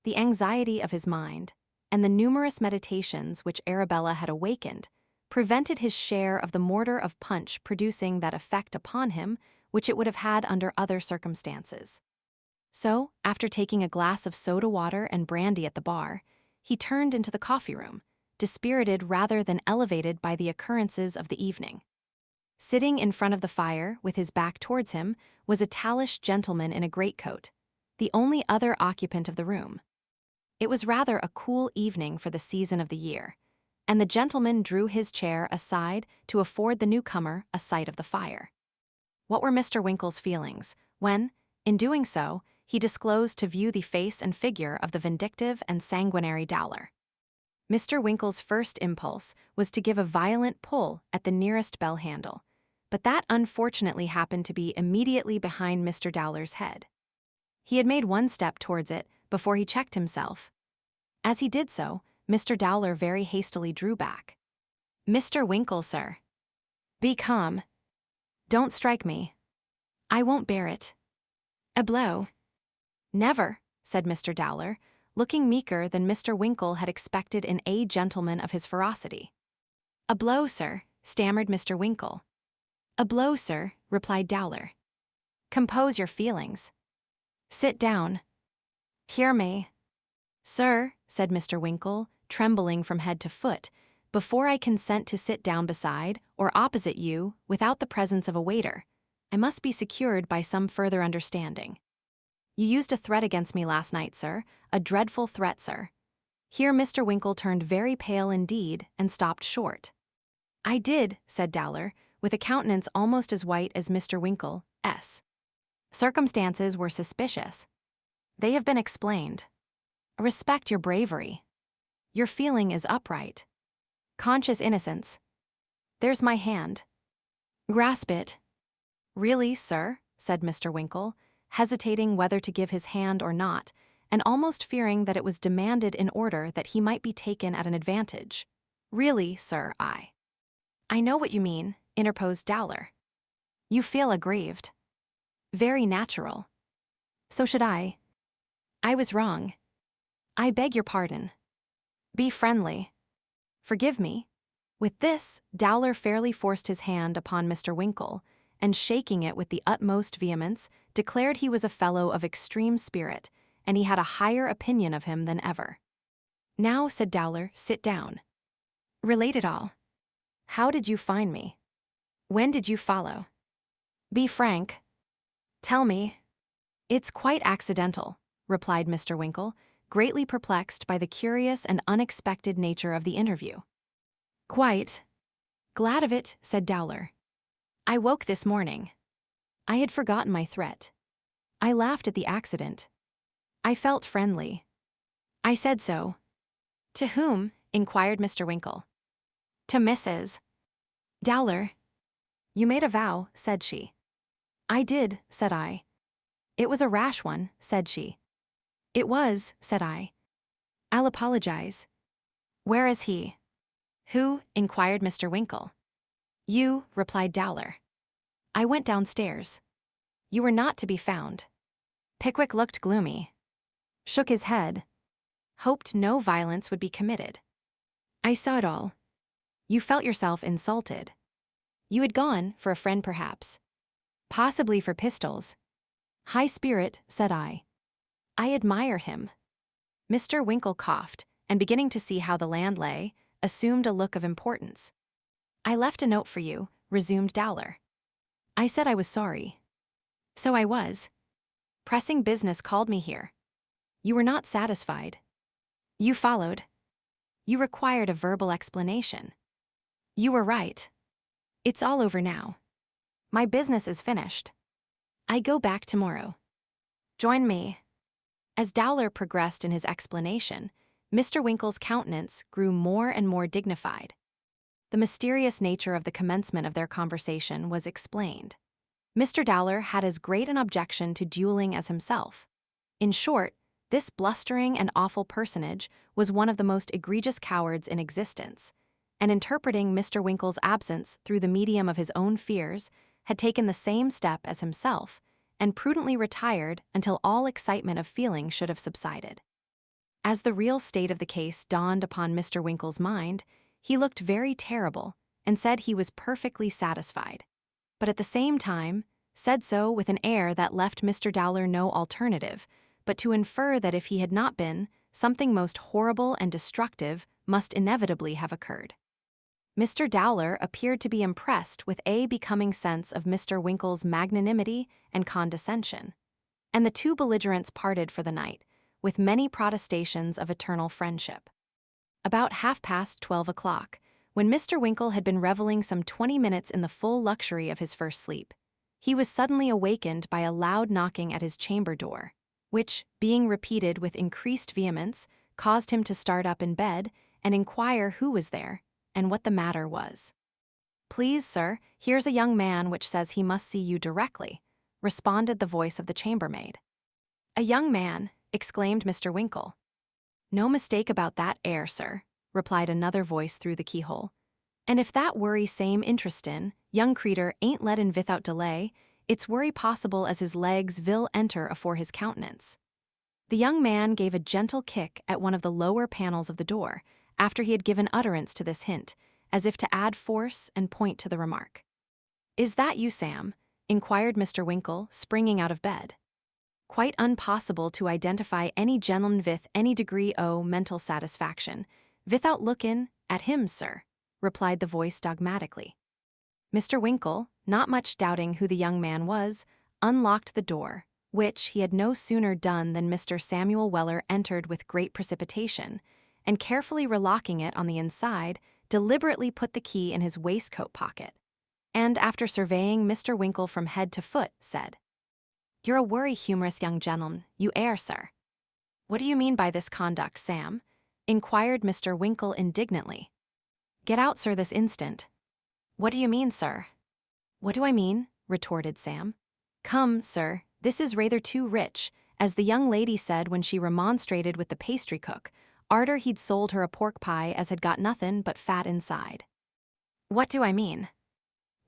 The anxiety of his mind, and the numerous meditations which Arabella had awakened, prevented his share of the mortar of punch producing that effect upon him which it would have had under other circumstances. So, after taking a glass of soda water and brandy at the bar, he turned into the coffee-room, dispirited rather than elevated by the occurrences of the evening. Sitting in front of the fire, with his back towards him, was a tallish gentleman in a greatcoat, the only other occupant of the room. It was rather a cool evening for the season of the year, and the gentleman drew his chair aside to afford the newcomer a sight of the fire. What were Mr. Winkle's feelings when, in doing so, he disclosed to view the face and figure of the vindictive and sanguinary Dowler? Mr. Winkle's first impulse was to give a violent pull at the nearest bell handle, but that unfortunately happened to be immediately behind Mr. Dowler's head. He had made one step towards it before he checked himself. As he did so, Mr. Dowler very hastily drew back. "Mr. Winkle, sir. Be calm. Don't strike me. I won't bear it. A blow." "Never," said Mr. Dowler, looking meeker than Mr. Winkle had expected in a gentleman of his ferocity. "A blow, sir," stammered Mr. Winkle. "A blow, sir," replied Dowler. "Compose your feelings. Sit down. Hear me." "Sir," said Mr. Winkle, trembling from head to foot, "before I consent to sit down beside or opposite you without the presence of a waiter, I must be secured by some further understanding. You used a threat against me last night, sir, a dreadful threat, sir." Here Mr. Winkle turned very pale indeed and stopped short. "I did," said Dowler, with a countenance almost as white as Mr. Winkle's. "Circumstances were suspicious. They have been explained. Respect your bravery. Your feeling is upright. Conscious innocence. There's my hand. Grasp it." "Really, sir," said Mr. Winkle, hesitating whether to give his hand or not, and almost fearing that it was demanded in order that he might be taken at an advantage. "Really, sir, I know what you mean," interposed Dowler. "You feel aggrieved. Very natural. So should I. I was wrong. I beg your pardon. Be friendly. Forgive me." With this, Dowler fairly forced his hand upon Mr. Winkle, and shaking it with the utmost vehemence, declared he was a fellow of extreme spirit, and he had a higher opinion of him than ever. "Now," said Dowler, "sit down. Relate it all. How did you find me? When did you follow? Be frank. Tell me." "It's quite accidental," replied Mr. Winkle, greatly perplexed by the curious and unexpected nature of the interview. "Quite. Glad of it," said Dowler. "I woke this morning. I had forgotten my threat. I laughed at the accident. I felt friendly. I said so." "To whom?" inquired Mr. Winkle. "To Mrs. Dowler." "You made a vow," said she. "I did," said I. "It was a rash one," said she. "It was," said I. "I'll apologize. Where is he?" Who? Inquired Mr. Winkle. You, replied Dowler. I went downstairs. You were not to be found. Pickwick looked gloomy, shook his head, hoped no violence would be committed. I saw it all. You felt yourself insulted. You had gone for a friend perhaps. Possibly for pistols. High spirit, said I. I admire him. Mr. Winkle coughed, and beginning to see how the land lay, assumed a look of importance. I left a note for you, resumed Dowler. I said I was sorry. So I was. Pressing business called me here. You were not satisfied. You followed. You required a verbal explanation. You were right. It's all over now. My business is finished. I go back tomorrow. Join me. As Dowler progressed in his explanation, Mr. Winkle's countenance grew more and more dignified. The mysterious nature of the commencement of their conversation was explained. Mr. Dowler had as great an objection to dueling as himself. In short, this blustering and awful personage was one of the most egregious cowards in existence, and interpreting Mr. Winkle's absence through the medium of his own fears, had taken the same step as himself, and prudently retired until all excitement of feeling should have subsided. As the real state of the case dawned upon Mr. Winkle's mind, he looked very terrible, and said he was perfectly satisfied, but at the same time said so with an air that left Mr. Dowler no alternative but to infer that if he had not been, something most horrible and destructive must inevitably have occurred. Mr. Dowler appeared to be impressed with a becoming sense of Mr. Winkle's magnanimity and condescension, and the two belligerents parted for the night, with many protestations of eternal friendship. About 12:30, when Mr. Winkle had been reveling some 20 minutes in the full luxury of his first sleep, he was suddenly awakened by a loud knocking at his chamber door, which, being repeated with increased vehemence, caused him to start up in bed and inquire who was there and what the matter was. Please, sir, here's a young man which says he must see you directly, responded the voice of the chambermaid. A young man, exclaimed Mr. Winkle. No mistake about that air, sir, replied another voice through the keyhole. And if that worry same interestin', young creetur ain't let in without delay, it's worry possible as his legs vil enter afore his countenance. The young man gave a gentle kick at one of the lower panels of the door, after he had given utterance to this hint, as if to add force and point to the remark. Is that you, Sam? Inquired Mr. Winkle, springing out of bed. Quite impossible to identify any gentleman with any degree o' mental satisfaction, without lookin' at him, sir, replied the voice dogmatically. Mr. Winkle, not much doubting who the young man was, unlocked the door, which he had no sooner done than Mr. Samuel Weller entered with great precipitation, and carefully relocking it on the inside, deliberately put the key in his waistcoat pocket, and after surveying Mr. Winkle from head to foot, said, You're a worry humorous young gentleman, you air, sir. What do you mean by this conduct, Sam? Inquired Mr. Winkle indignantly. Get out, sir, this instant. What do you mean, sir? What do I mean? Retorted Sam. Come, sir, this is rather too rich, as the young lady said when she remonstrated with the pastry cook, arter he'd sold her a pork pie as had got nothin' but fat inside. What do I mean?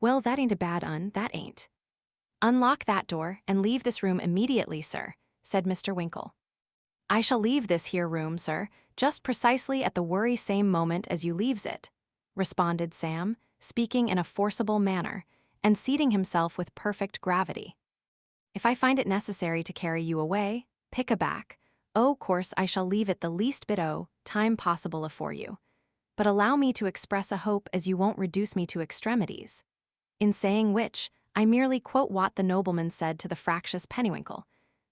Well, that ain't a bad un, that ain't. Unlock that door and leave this room immediately, sir, said Mr. Winkle. I shall leave this here room, sir, just precisely at the worry same moment as you leaves it, responded Sam, speaking in a forcible manner, and seating himself with perfect gravity. If I find it necessary to carry you away, pick a back, course I shall leave it the least bit time possible afore you. But allow me to express a hope as you won't reduce me to extremities. In saying which, I merely quote what the nobleman said to the fractious Pennywinkle.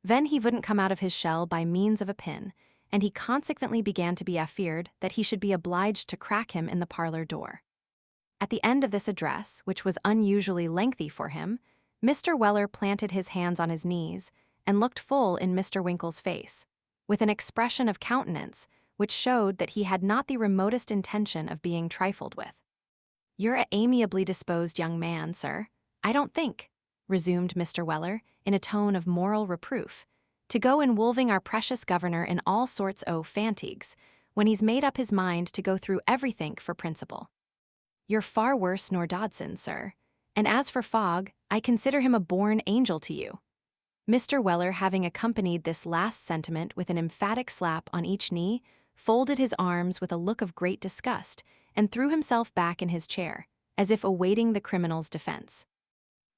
Then he wouldn't come out of his shell by means of a pin, and he consequently began to be afeard that he should be obliged to crack him in the parlor door. At the end of this address, which was unusually lengthy for him, Mr. Weller planted his hands on his knees and looked full in Mr. Winkle's face, with an expression of countenance which showed that he had not the remotest intention of being trifled with. You're a amiably disposed young man, sir, I don't think, resumed Mr. Weller, in a tone of moral reproof, to go involving our precious governor in all sorts o' fantigues, when he's made up his mind to go through everything for principal. You're far worse nor Dodson, sir. And as for Fogg, I consider him a born angel to you." Mr. Weller, having accompanied this last sentiment with an emphatic slap on each knee, folded his arms with a look of great disgust and threw himself back in his chair, as if awaiting the criminal's defense.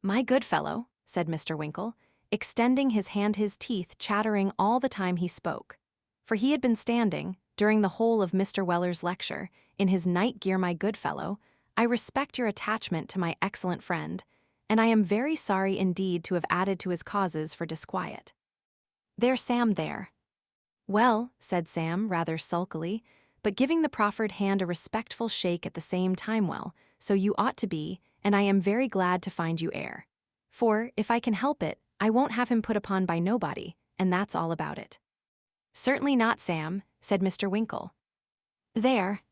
"My good fellow," said Mr. Winkle, extending his hand, his teeth chattering all the time he spoke, for he had been standing, during the whole of Mr. Weller's lecture, in his night gear. "My good fellow, I respect your attachment to my excellent friend, and I am very sorry indeed to have added to his causes for disquiet. There's Sam there." "Well," said Sam, rather sulkily, but giving the proffered hand a respectful shake at the same time, "well, so you ought to be, and I am very glad to find you heir. For, if I can help it, I won't have him put upon by nobody, and that's all about it." "Certainly not, Sam," said Mr. Winkle. "There.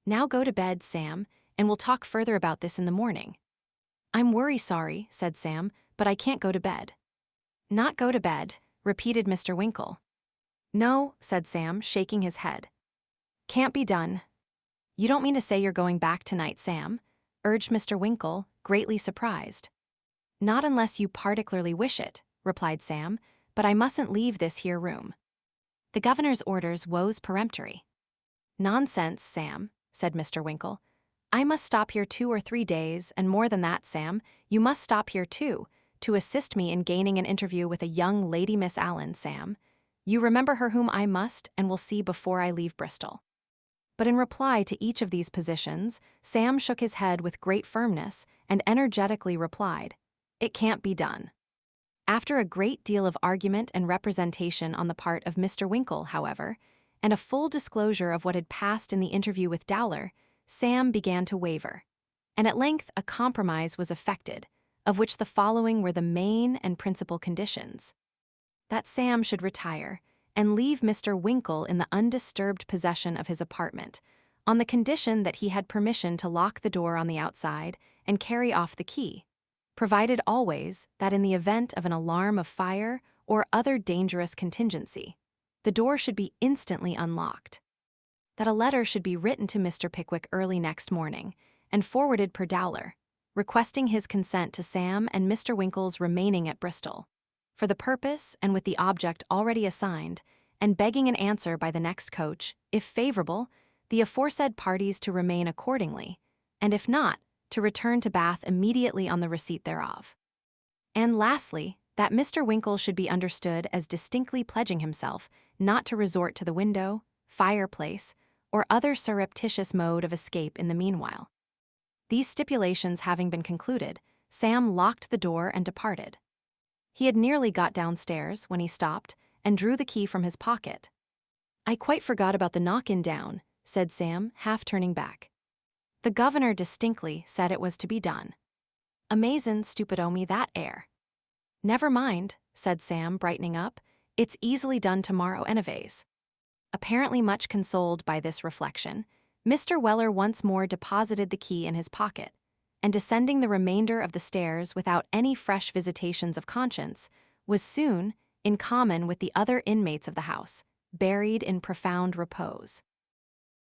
Now go to bed, Sam, and we'll talk further about this in the morning." "I'm worry sorry," said Sam, "but I can't go to bed." "Not go to bed," repeated Mr. Winkle. "No," said Sam, shaking his head. "Can't be done." "You don't mean to say you're going back tonight, Sam?" urged Mr. Winkle, greatly surprised. "Not unless you particularly wish it," replied Sam, "but I mustn't leave this here room. The governor's orders woes peremptory." "Nonsense, Sam," said Mr. Winkle. "I must stop here 2 or 3 days, and more than that, Sam, you must stop here too, to assist me in gaining an interview with a young lady, Miss Allen, Sam. You remember her, whom I must and will see before I leave Bristol." But in reply to each of these positions, Sam shook his head with great firmness and energetically replied, "It can't be done." After a great deal of argument and representation on the part of Mr. Winkle, however, and a full disclosure of what had passed in the interview with Dowler, Sam began to waver, and at length a compromise was effected, of which the following were the main and principal conditions: that Sam should retire and leave Mr. Winkle in the undisturbed possession of his apartment, on the condition that he had permission to lock the door on the outside and carry off the key, provided always that in the event of an alarm of fire or other dangerous contingency, the door should be instantly unlocked; that a letter should be written to Mr. Pickwick early next morning and forwarded per Dowler, requesting his consent to Sam and Mr. Winkle's remaining at Bristol, for the purpose and with the object already assigned, and begging an answer by the next coach, if favorable, the aforesaid parties to remain accordingly, and if not, to return to Bath immediately on the receipt thereof. And lastly, that Mr. Winkle should be understood as distinctly pledging himself not to resort to the window, fireplace, or other surreptitious mode of escape in the meanwhile. These stipulations having been concluded, Sam locked the door and departed. He had nearly got downstairs when he stopped and drew the key from his pocket. "I quite forgot about the knock-in down," said Sam, half turning back. "The governor distinctly said it was to be done. Amazin' stupid o' me that air." "Never mind," said Sam, brightening up. "It's easily done tomorrow anyways." Apparently much consoled by this reflection, Mr. Weller once more deposited the key in his pocket, and descending the remainder of the stairs without any fresh visitations of conscience, was soon, in common with the other inmates of the house, buried in profound repose.